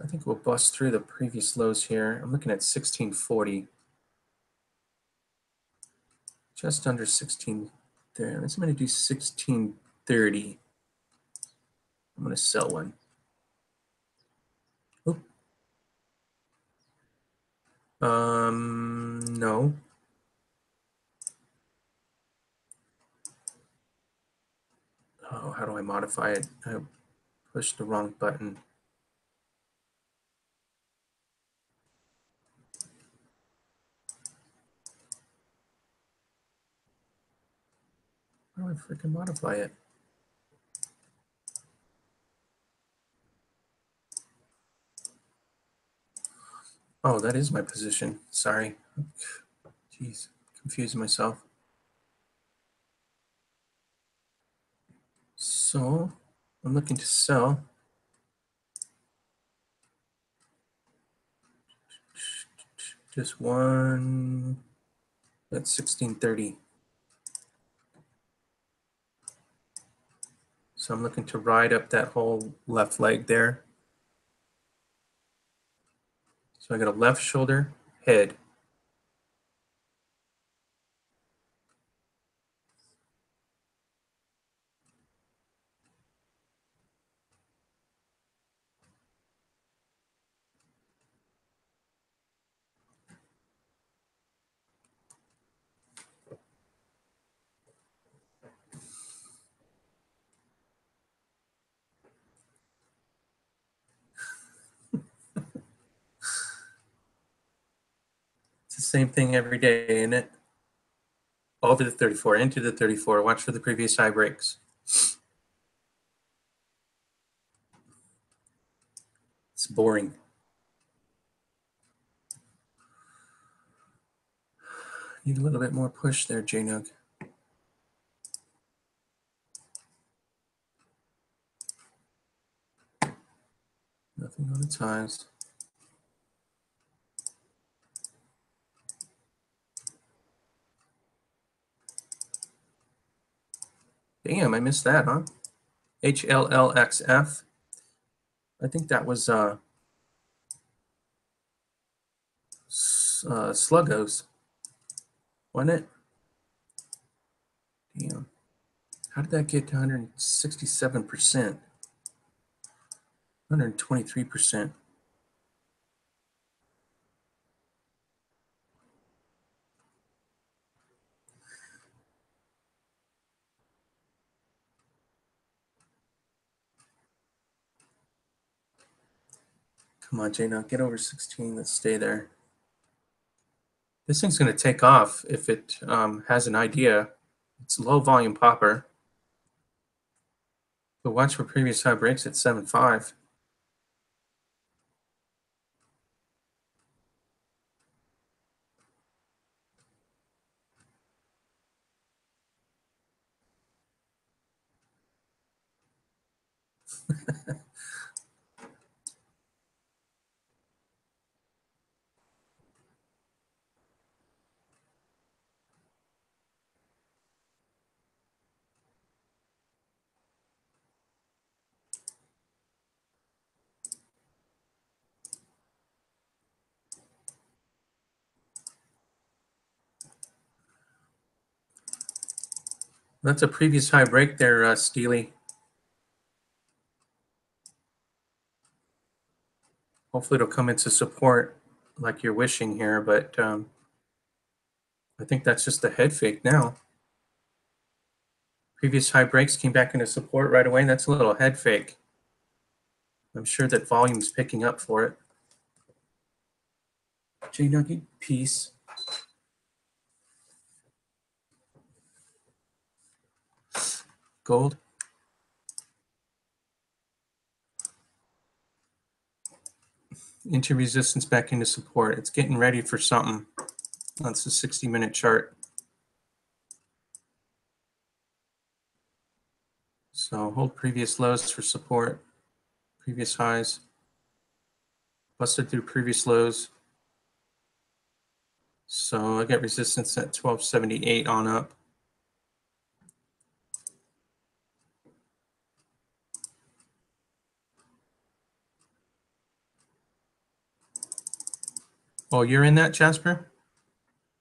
I think we'll bust through the previous lows here. I'm looking at 1640. Just under 16 there. Let's going to do 1630. I'm going to sell one. Oop. No. Oh, how do I modify it? I pushed the wrong button. How do I freaking modify it? Oh, that is my position. Sorry. Jeez, confusing myself. So I'm looking to sell. Just one. That's 1630. So I'm looking to ride up that whole left leg there. So I got a left shoulder, head. Same thing every day, isn't it? Over the 34, into the 34. Watch for the previous high breaks. It's boring. Need a little bit more push there, JNUG. Nothing on its highs. Damn, I missed that, huh? HLLXF. I think that was Sluggos, wasn't it? Damn. How did that get to 167%? 123%. Come on, JNUG, get over 16. Let's stay there. This thing's going to take off if it has an idea. It's a low volume popper. But watch for previous high breaks at 7.5. That's a previous high break there, Steely. Hopefully it'll come into support like you're wishing here, but I think that's just a head fake now. Previous high breaks came back into support right away. That's a little head fake. I'm sure that volume's picking up for it. JNUG, peace. Gold. Into resistance, back into support. It's getting ready for something. That's a 60-minute chart. So hold previous lows for support, previous highs. Busted through previous lows. So I get resistance at 1278 on up. Oh, you're in that, Jasper?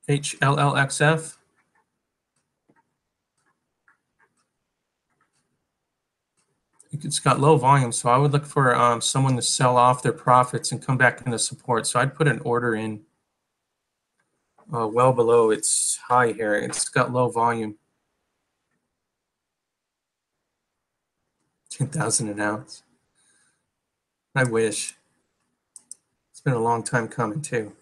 HLLXF? It's got low volume, so I would look for someone to sell off their profits and come back into support. So I'd put an order in well below its high here. It's got low volume. 10,000 an ounce. I wish. It's been a long time coming too.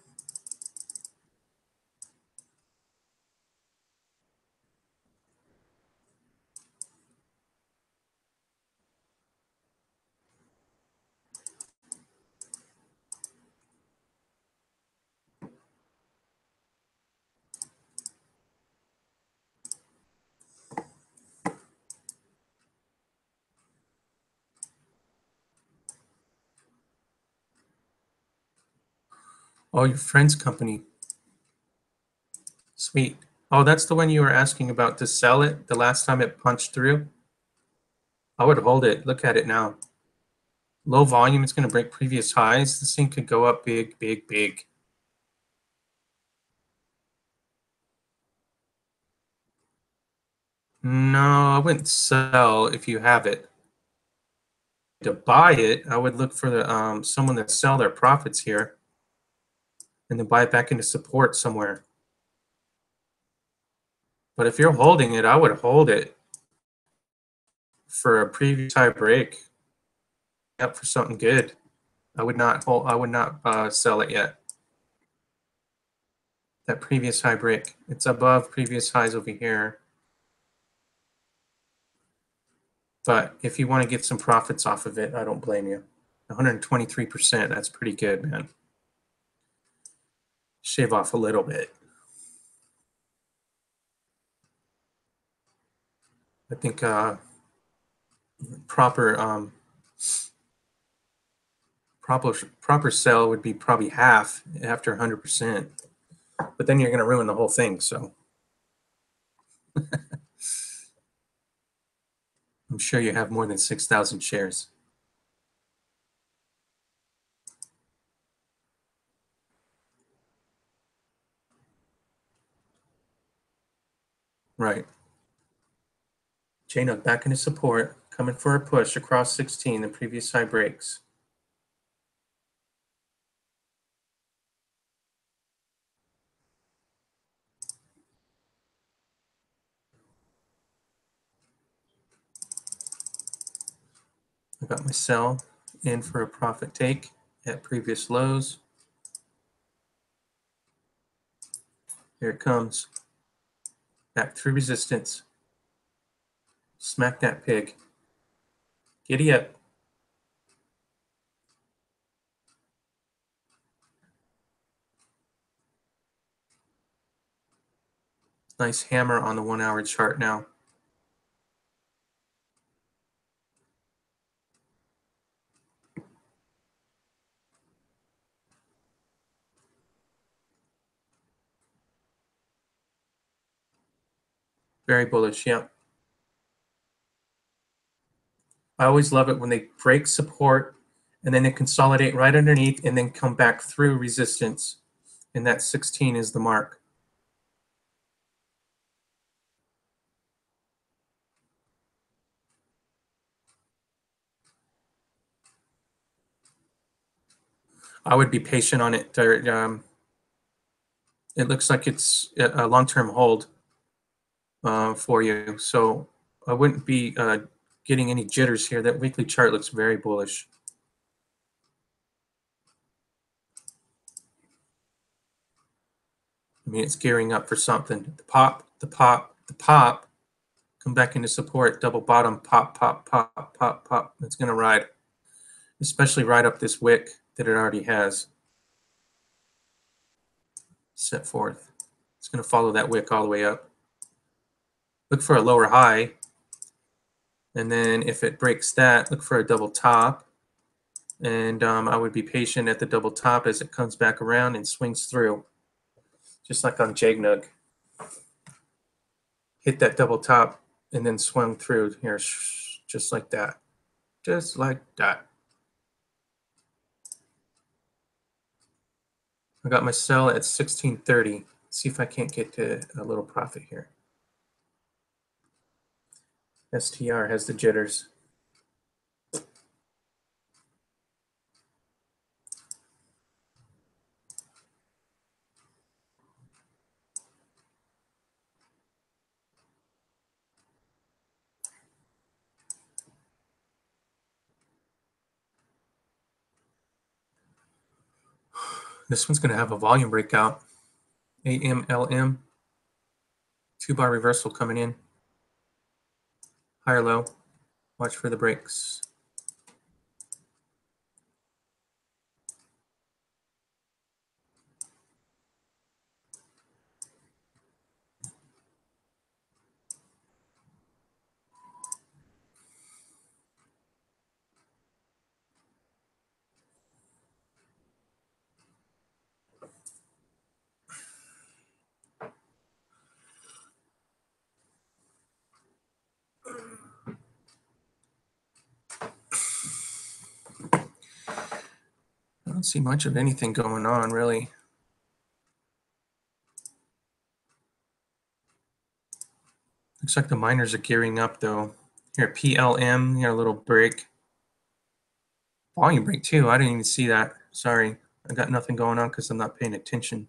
Oh, your friend's company. Sweet. Oh, that's the one you were asking about to sell it the last time it punched through? I would hold it. Look at it now. Low volume, it's going to break previous highs. This thing could go up big, big, big. No, I wouldn't sell if you have it. To buy it, I would look for the someone that sell their profits here and then buy it back into support somewhere. But if you're holding it, I would hold it for a previous high break up for something good. I would not hold. I would not sell it yet. that previous high break. It's above previous highs over here. But if you want to get some profits off of it, I don't blame you. 123%, that's pretty good, man. Shave off a little bit. I think proper sell would be probably half after 100%. But then you're going to ruin the whole thing, so. I'm sure you have more than 6,000 shares. Right. JNUG back into support, coming for a push across 16, the previous high breaks. I got my sell in for a profit take at previous lows. Here it comes. Back through resistance. Smack that pig. Giddy up. Nice hammer on the 1 hour chart now. Very bullish, yeah. I always love it when they break support and then they consolidate right underneath and then come back through resistance. And that 16 is the mark. I would be patient on it. It looks like it's a long-term hold for you. So I wouldn't be getting any jitters here. That weekly chart looks very bullish. I mean, it's gearing up for something. The pop, the pop, the pop. Come back into support. Double bottom, pop, pop, pop, pop, pop. It's going to ride. Especially ride up this wick that it already has set forth. It's going to follow that wick all the way up. Look for a lower high. And then if it breaks that, look for a double top. And I would be patient at the double top as it comes back around and swings through. Just like on JNUG. Hit that double top and then swung through here, just like that. Just like that. I got my sell at 1630. See if I can't get to a little profit here. STR has the jitters. This one's going to have a volume breakout. AMLM. 2-bar reversal coming in. Higher low. Watch for the breaks. I don't see much of anything going on, really. Looks like the miners are gearing up, though. Here, PLM, here, a little break. Volume break, too. I didn't even see that. Sorry. I got nothing going on because I'm not paying attention.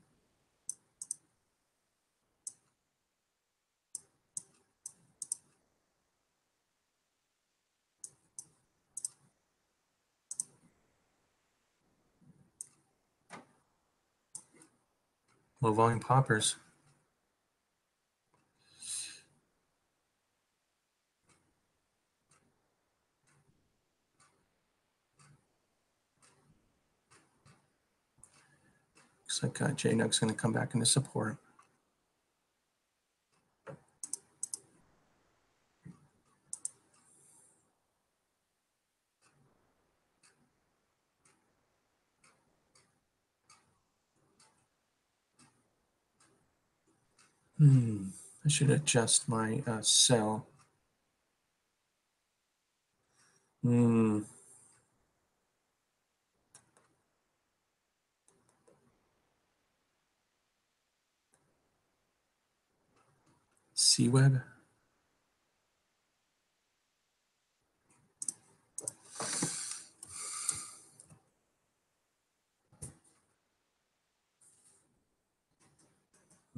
Low volume poppers. Looks like JNUG's going to come back into support. I should adjust my sell. C-Web.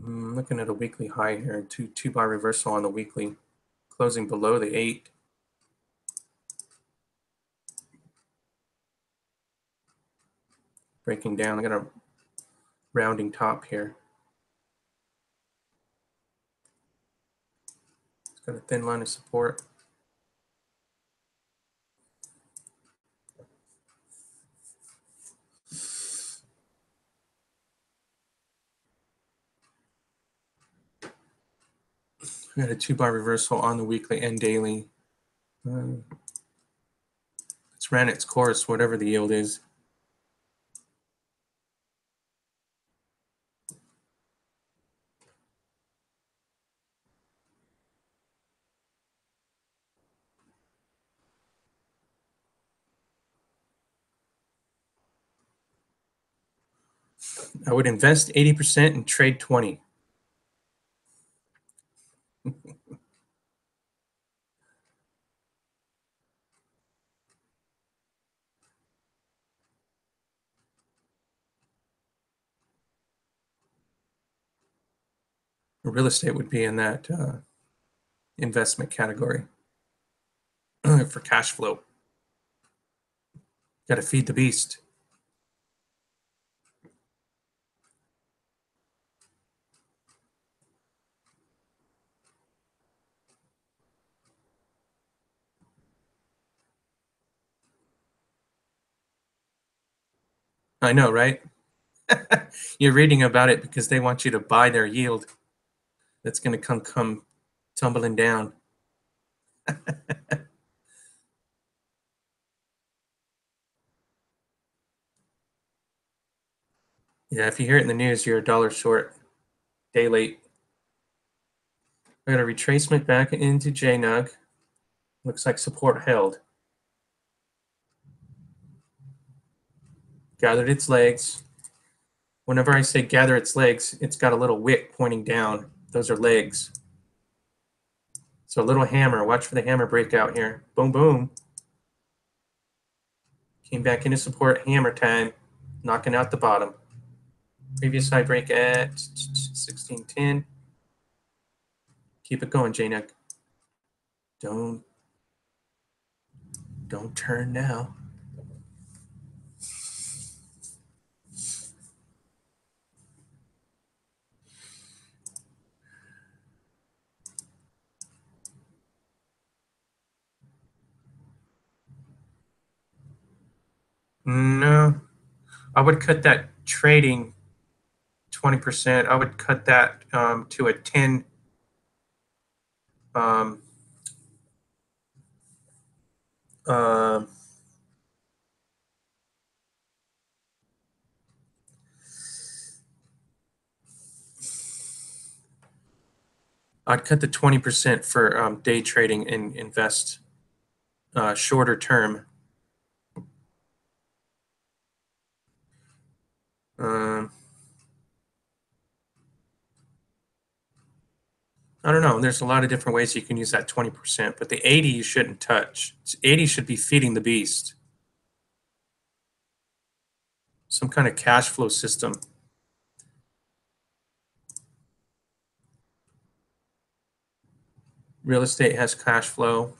Looking at a weekly high here, two bar reversal on the weekly, closing below the 8. Breaking down, I got a rounding top here. It's got a thin line of support. We got a 2-bar reversal on the weekly and daily. It's ran its course, whatever the yield is. I would invest 80% and trade 20. Real estate would be in that investment category for cash flow. Got to feed the beast. I know, right? You're reading about it because they want you to buy their yield. That's going to come tumbling down. Yeah, if you hear it in the news, you're $1 short. Day late. I got a retracement back into JNUG. Looks like support held. Gathered its legs. Whenever I say gather its legs, it's got a little wick pointing down. Those are legs. So a little hammer. Watch for the hammer breakout here. Boom, boom. Came back into support. Hammer time. Knocking out the bottom. Previous high break at 1610. Keep it going, JNUG. Don't turn now. No, I would cut that trading 20%. I would cut that to a 10. I'd cut the 20% for day trading and invest shorter term. I don't know. There's a lot of different ways you can use that 20%, but the 80 you shouldn't touch. 80 should be feeding the beast. Some kind of cash flow system. Real estate has cash flow.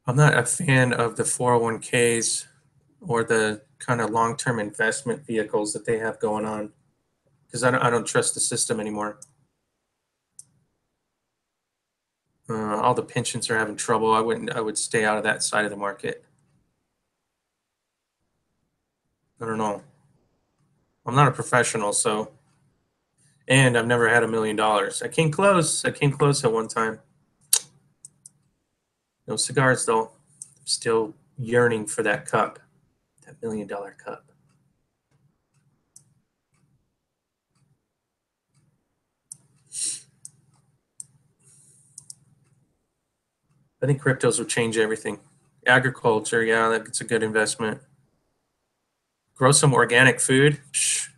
I'm not a fan of the 401ks or the kind of long-term investment vehicles that they have going on. because I don't trust the system anymore. All the pensions are having trouble. I would stay out of that side of the market. I don't know. I'm not a professional, so, and I've never had $1 million. I came close. I came close at one time. No cigars though. Still yearning for that cup, that $1 million cup. I think cryptos will change everything. Agriculture, yeah, that's a good investment. Grow some organic food. Shh,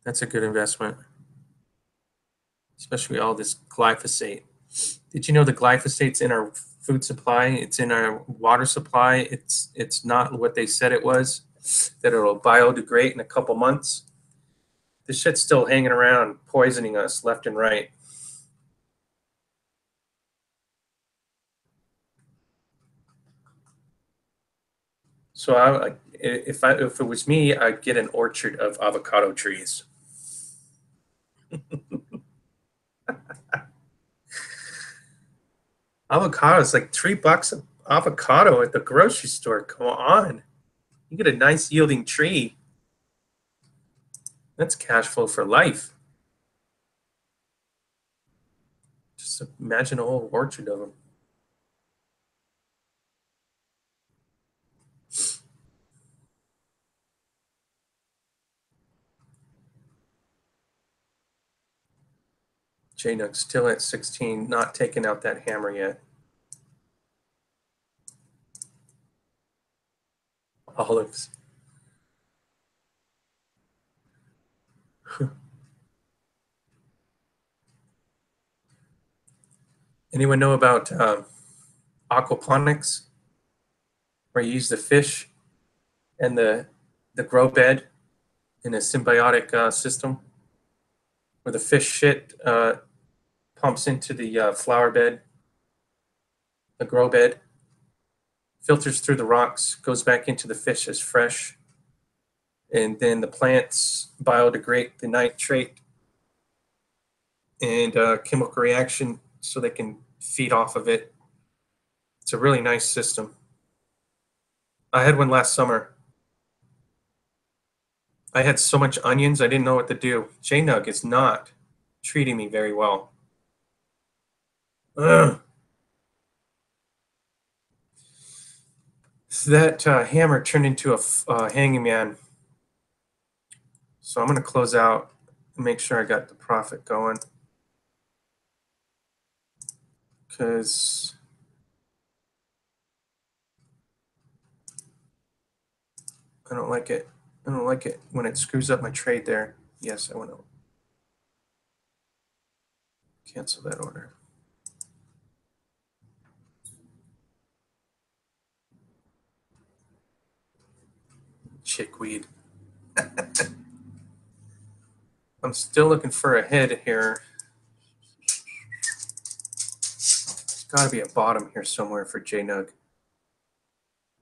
that's a good investment. Especially all this glyphosate. Did you know the glyphosate's in our food supply? It's in our water supply. It's not what they said it was, that it'll biodegrade in a couple months. This shit's still hanging around, poisoning us left and right. So if it was me, I'd get an orchard of avocado trees. Avocado is like $3 an avocado at the grocery store. Come on, you get a nice yielding tree. That's cash flow for life. Just imagine a whole orchard of them. JNUG still at 16, not taking out that hammer yet. Olives. Anyone know about aquaponics, where you use the fish and the grow bed in a symbiotic system, where the fish shit pumps into the flower bed, the grow bed, filters through the rocks, goes back into the fish as fresh, and then the plants biodegrade the nitrate and chemical reaction so they can feed off of it. It's a really nice system. I had one last summer. I had so much onions, I didn't know what to do. JNUG is not treating me very well. Ugh. That hammer turned into a hanging man. So I'm going to close out and make sure I got the profit going. Because I don't like it. I don't like it when it screws up my trade there. Yes, I want to cancel that order. Chickweed. I'm still looking for a head here. There's got to be a bottom here somewhere for JNUG.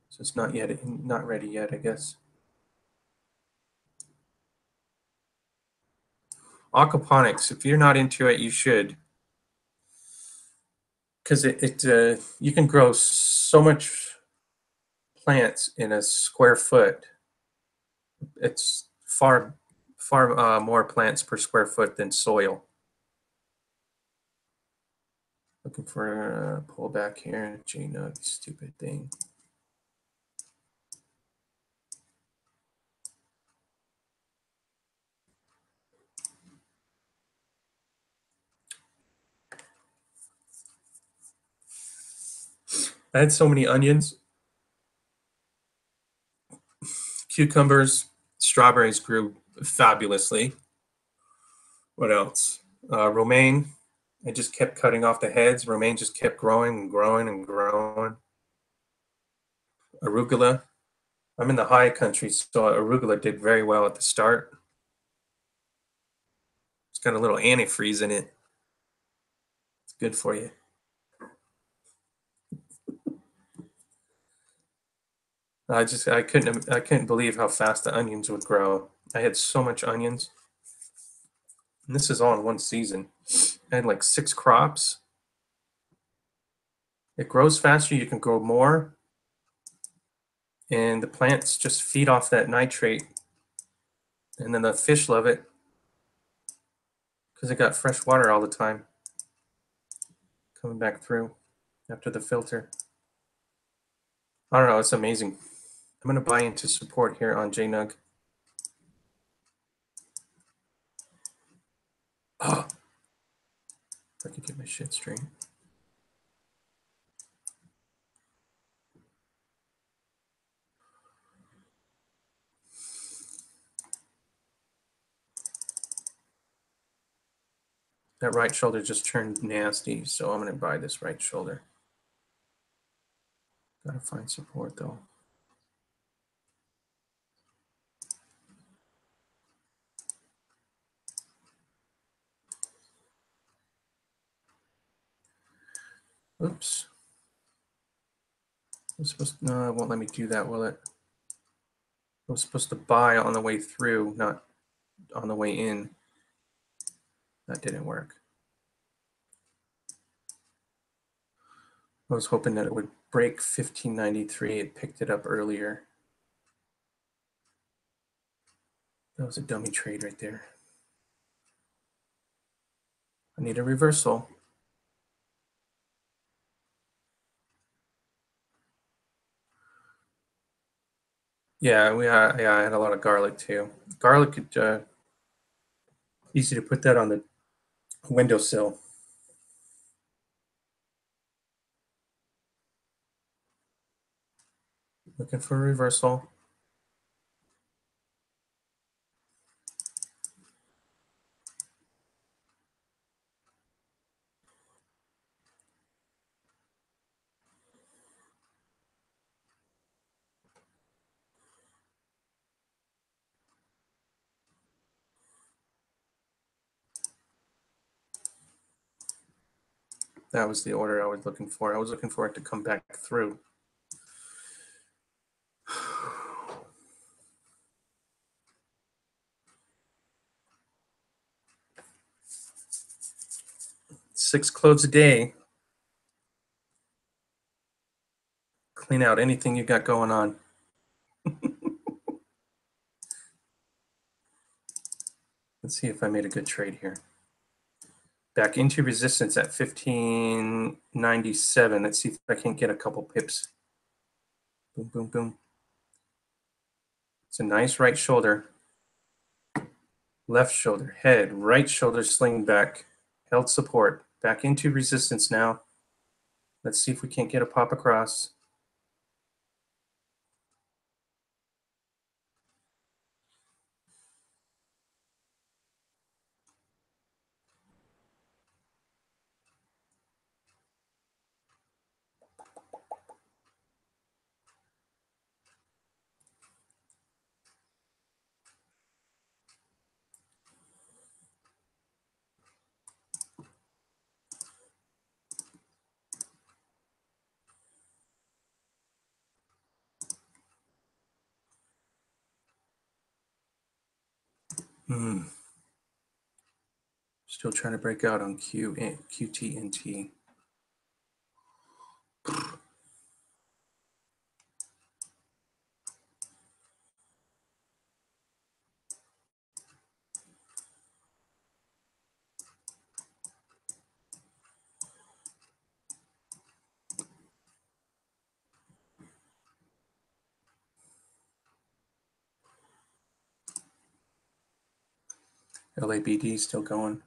So it's not ready yet, I guess. Aquaponics, if you're not into it, you should. Because you can grow so much plants in a square foot. It's far more plants per square foot than soil. Looking for a pullback here. JNUG, stupid thing. I had so many onions, cucumbers, strawberries grew fabulously. What else? Romaine. I just kept cutting off the heads. Romaine just kept growing and growing and growing. Arugula. I'm in the high country, so arugula did very well at the start. It's got a little antifreeze in it. It's good for you. I couldn't believe how fast the onions would grow. I had so much onions. And this is all in one season. I had like 6 crops. It grows faster, you can grow more, and the plants just feed off that nitrate. And then the fish love it because it got fresh water all the time coming back through after the filter. I don't know, it's amazing. I'm gonna buy into support here on JNUG. Oh, if I could get my shit straight. That right shoulder just turned nasty, so I'm gonna buy this right shoulder. Gotta find support though. Oops. I'm supposed to, no, it won't let me do that, will it? I was supposed to buy on the way through, not on the way in. That didn't work. I was hoping that it would break 1593. It picked it up earlier. That was a dummy trade right there. I need a reversal. Yeah, I had a lot of garlic too. Garlic could easy to put that on the windowsill. Looking for a reversal. That was the order I was looking for. I was looking for it to come back through. Six cloves a day. Clean out anything you got going on. Let's see if I made a good trade here. Back into resistance at 1597. Let's see if I can't get a couple pips. Boom, boom, boom. It's a nice right shoulder. Left shoulder, head, right shoulder sling back. Held support. Back into resistance now. Let's see if we can't get a pop across. Still trying to break out on QT and T. LABD still going.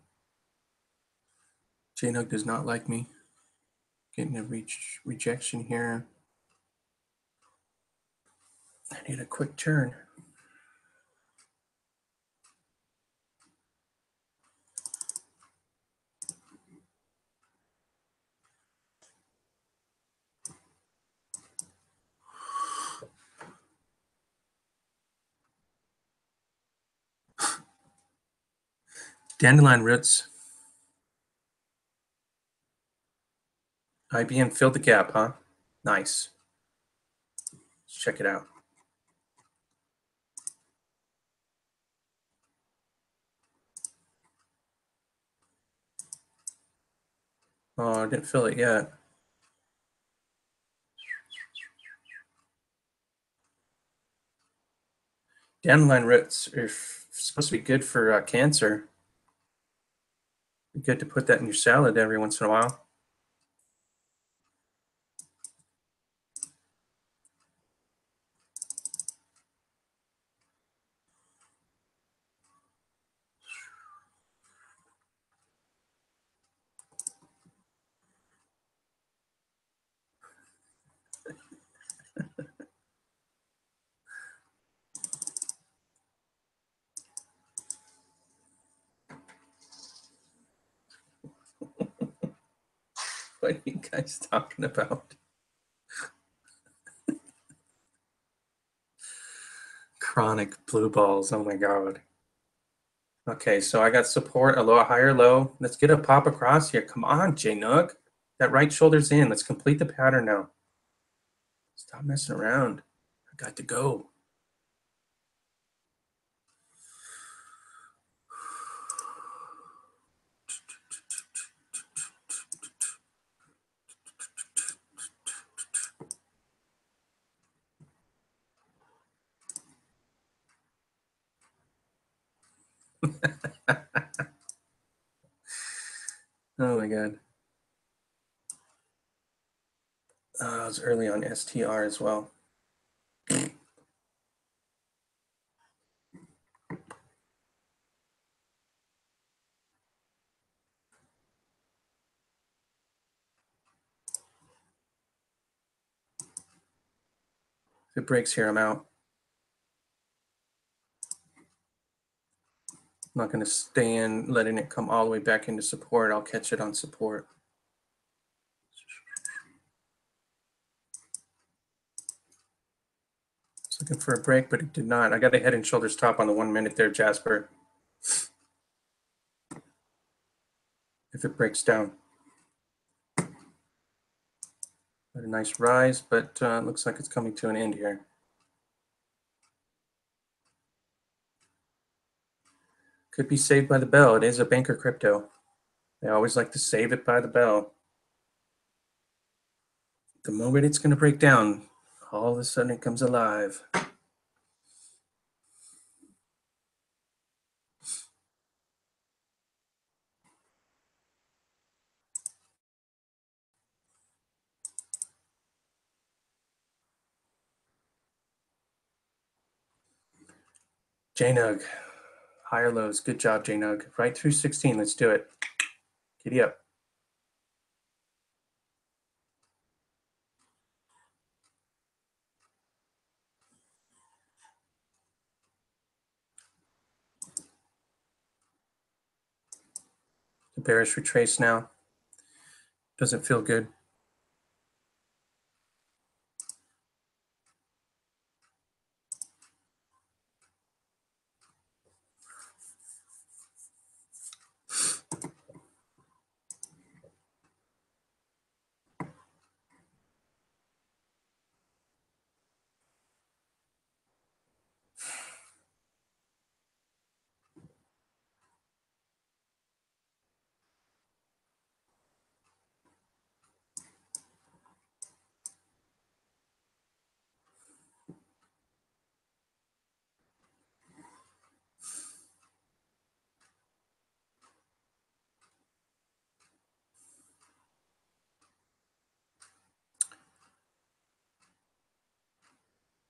JNUG does not like me. Getting a rejection here. I need a quick turn. Dandelion roots. IBM filled the gap, huh? Nice. Let's check it out. Oh, I didn't fill it yet. Dandelion roots are supposed to be good for cancer. Good to put that in your salad every once in a while. What are you guys talking about? Chronic blue balls. Oh my God. Okay, so I got support, a low, a higher low. Let's get a pop across here. Come on, J-Nug. That right shoulder's in. Let's complete the pattern now. Stop messing around. I got to go. Oh my God. I was early on STR as well. If it breaks here, I'm out. I'm not going to stay in letting it come all the way back into support. I'll catch it on support. It's looking for a break, but it did not. I got a head and shoulders top on the 1 minute there, Jasper. If it breaks down. Got a nice rise, but looks like it's coming to an end here. Could be saved by the bell. It is a banker crypto. They always like to save it by the bell. The moment it's going to break down, all of a sudden it comes alive. J-Nug, higher lows. Good job, J-Nug. Right through 16. Let's do it. Giddy up. The bearish retrace now. Doesn't feel good.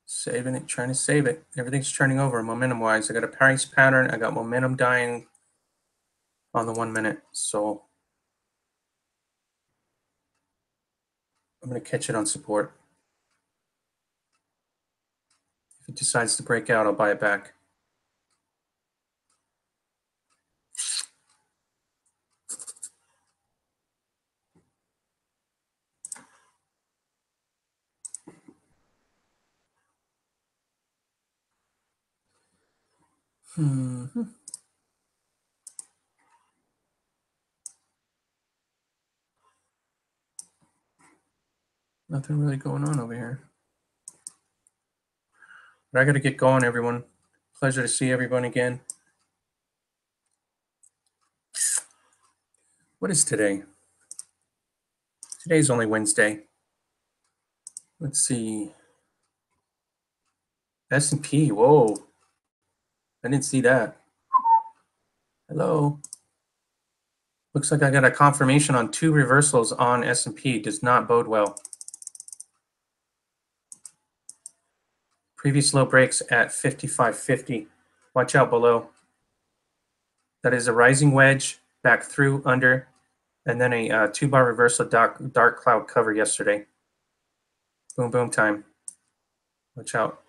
Saving it, trying to save it. Everything's turning over momentum-wise. I got a price pattern. I got momentum dying on the 1 minute. So I'm going to catch it on support. If it decides to break out, I'll buy it back. Nothing really going on over here. But I got to get going, everyone. Pleasure to see everyone again. What is today? Today's only Wednesday. Let's see. S&P, whoa. I didn't see that. Hello. Looks like I got a confirmation on 2 reversals on S&P. Does not bode well. Previous low breaks at 55.50. Watch out below. That is a rising wedge, back through, under, and then a 2-bar reversal dark cloud cover yesterday. Boom, boom time. Watch out.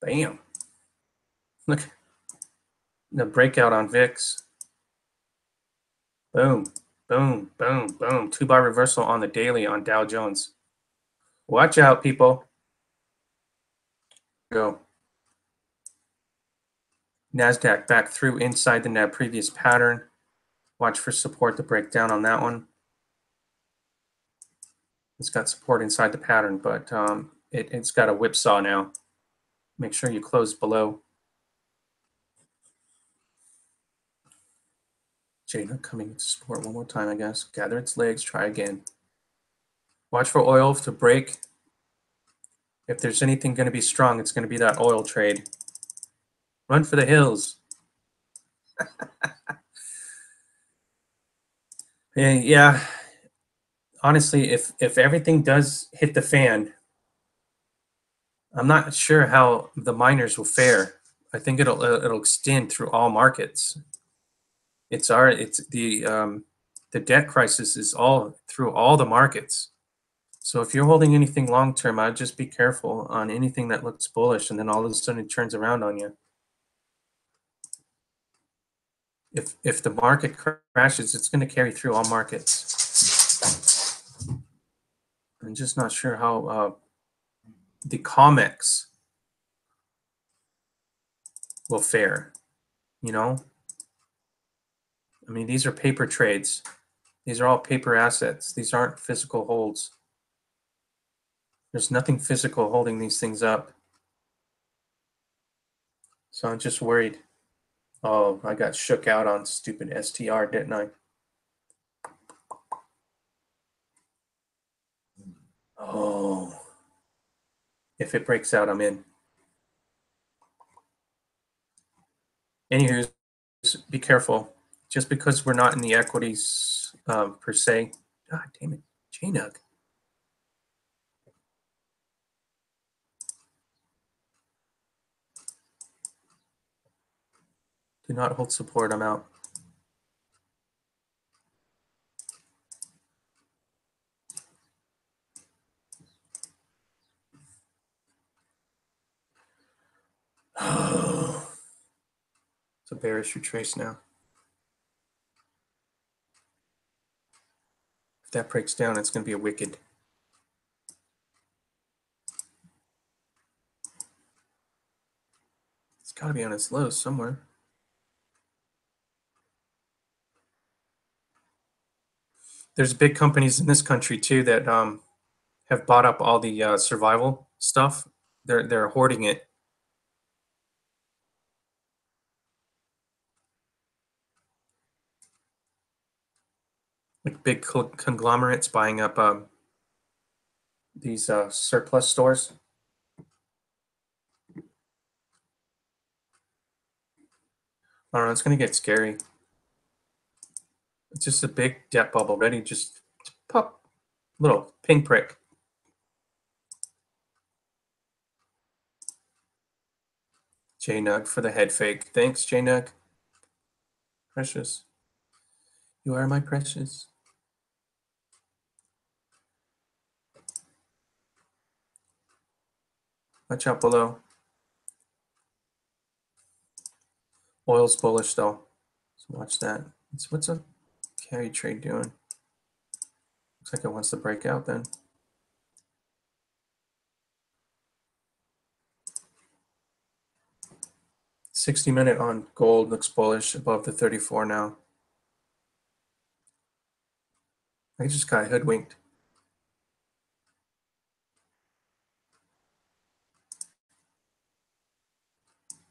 Bam. Look. The breakout on VIX. Boom, boom, boom, boom. 2-bar reversal on the daily on Dow Jones. Watch out, people. Go. NASDAQ back through inside the previous pattern. Watch for support to break down on that one. It's got support inside the pattern, but it's got a whipsaw now. Make sure you close below. Jada coming to support one more time, I guess. Gather its legs, try again. Watch for oil to break. If there's anything going to be strong, it's going to be that oil trade. Run for the hills. Yeah. Honestly, if everything does hit the fan, I'm not sure how the miners will fare. I think it'll extend through all markets. It's the debt crisis is all through all the markets. So if you're holding anything long term, I'd just be careful on anything that looks bullish, and then all of a sudden it turns around on you. If the market crashes, it's going to carry through all markets. I'm just not sure how the COMEX will fare. You know, I mean, these are paper trades. These are all paper assets. These aren't physical holds. There's nothing physical holding these things up. So I'm just worried. Oh, I got shook out on stupid STR, didn't I? Oh. If it breaks out, I'm in. Anywho, be careful. Just because we're not in the equities per se. God damn it. JNUG. Do not hold support. I'm out. It's a bearish retrace now. If that breaks down, it's going to be a wicked. It's got to be on its lows somewhere. There's big companies in this country too that have bought up all the survival stuff. They're hoarding it. Like big conglomerates buying up these surplus stores. I don't know. It's going to get scary. It's just a big debt bubble ready just to pop. Little ping prick. JNUG for the head fake. Thanks, JNUG. Precious. You are my precious. Watch out below. Oil's bullish though. So watch that. What's a carry trade doing? Looks like it wants to break out then. 60-minute on gold looks bullish above the 34 now. I just got hoodwinked.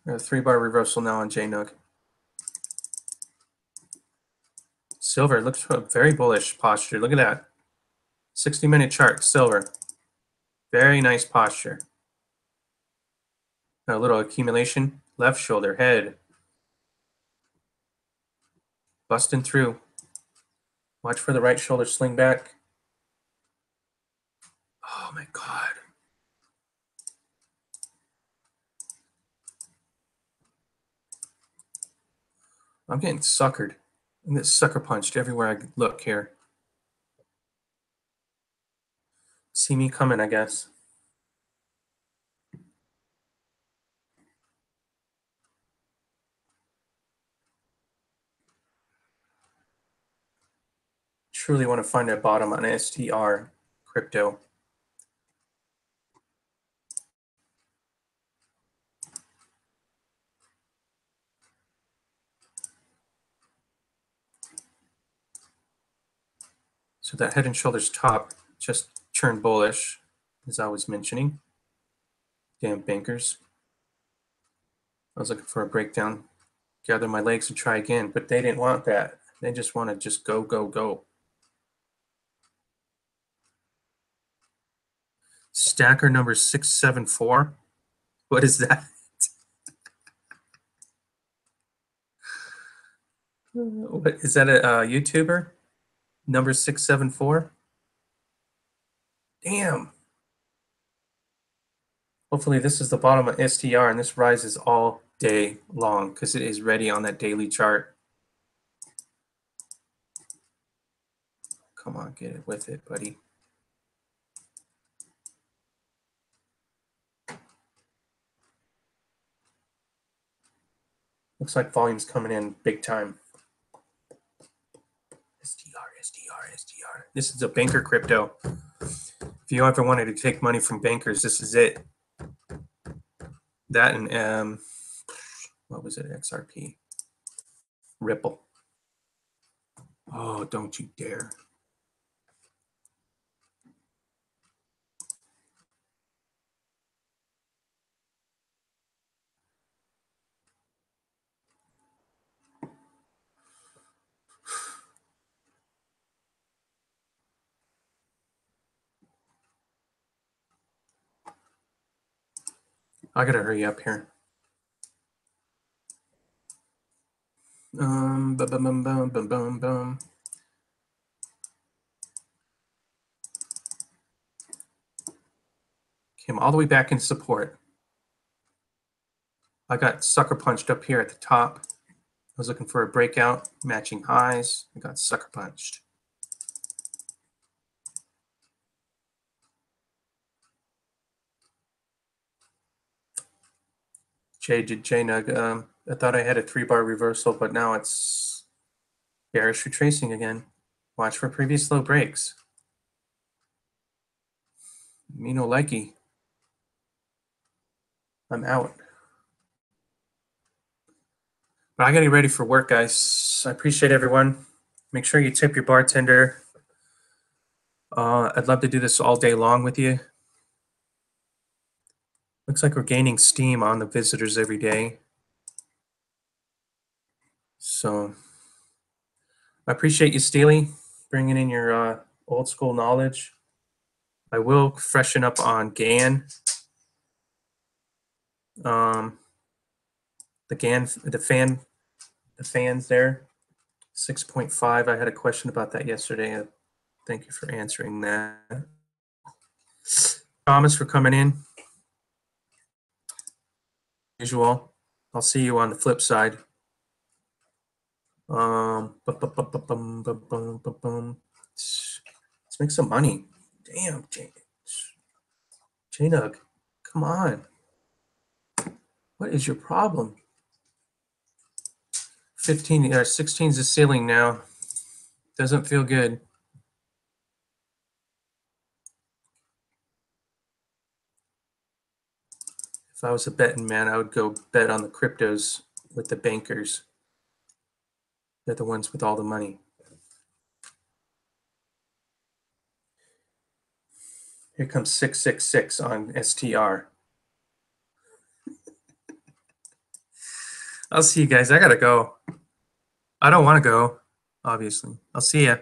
A 3-bar reversal now on JNUG. Silver looks a very bullish posture. Look at that. 60-minute chart, silver. Very nice posture. A little accumulation. Left shoulder, head. Busting through. Watch for the right shoulder sling back. Oh my God. I'm getting suckered. I'm getting sucker punched everywhere I look here. See me coming, I guess. Truly want to find a bottom on STR crypto. So that head and shoulders top just turned bullish, as I was mentioning. Damn bankers. I was looking for a breakdown, gather my legs and try again, but they didn't want that. They just want to just go, go, go. Stacker number 674. What is that? What is that? A YouTuber? Number 674. Damn. Hopefully this is the bottom of STR and this rises all day long because it is ready on that daily chart. Come on, get it with it, buddy. Looks like volume's coming in big time. STR. This is a banker crypto. If you ever wanted to take money from bankers, this is it. That and what was it? XRP. Ripple. Oh, don't you dare. I gotta hurry up here. Bum, bum, bum, bum, bum, bum, bum. Came all the way back in support. I got sucker punched up here at the top. I was looking for a breakout, matching highs. I got sucker punched. JNUG, I thought I had a 3-bar reversal, but now it's bearish retracing again. Watch for previous low breaks. Me no likey. I'm out. But I gotta get ready for work, guys. I appreciate everyone. Make sure you tip your bartender. I'd love to do this all day long with you. Looks like we're gaining steam on the visitors every day. So I appreciate you, Steely, bringing in your old school knowledge. I will freshen up on GAN. The fans there, 6.5. I had a question about that yesterday. Thank you for answering that. Thomas for coming in. Usual. I'll see you on the flip side. Let's make some money. Damn, JNUG, come on. What is your problem? 15 or 16 is the ceiling now. Doesn't feel good. If I was a betting man, I would go bet on the cryptos with the bankers. They're the ones with all the money. Here comes 666 on STR. I'll see you guys. I gotta go. I don't want to go, obviously. I'll see ya.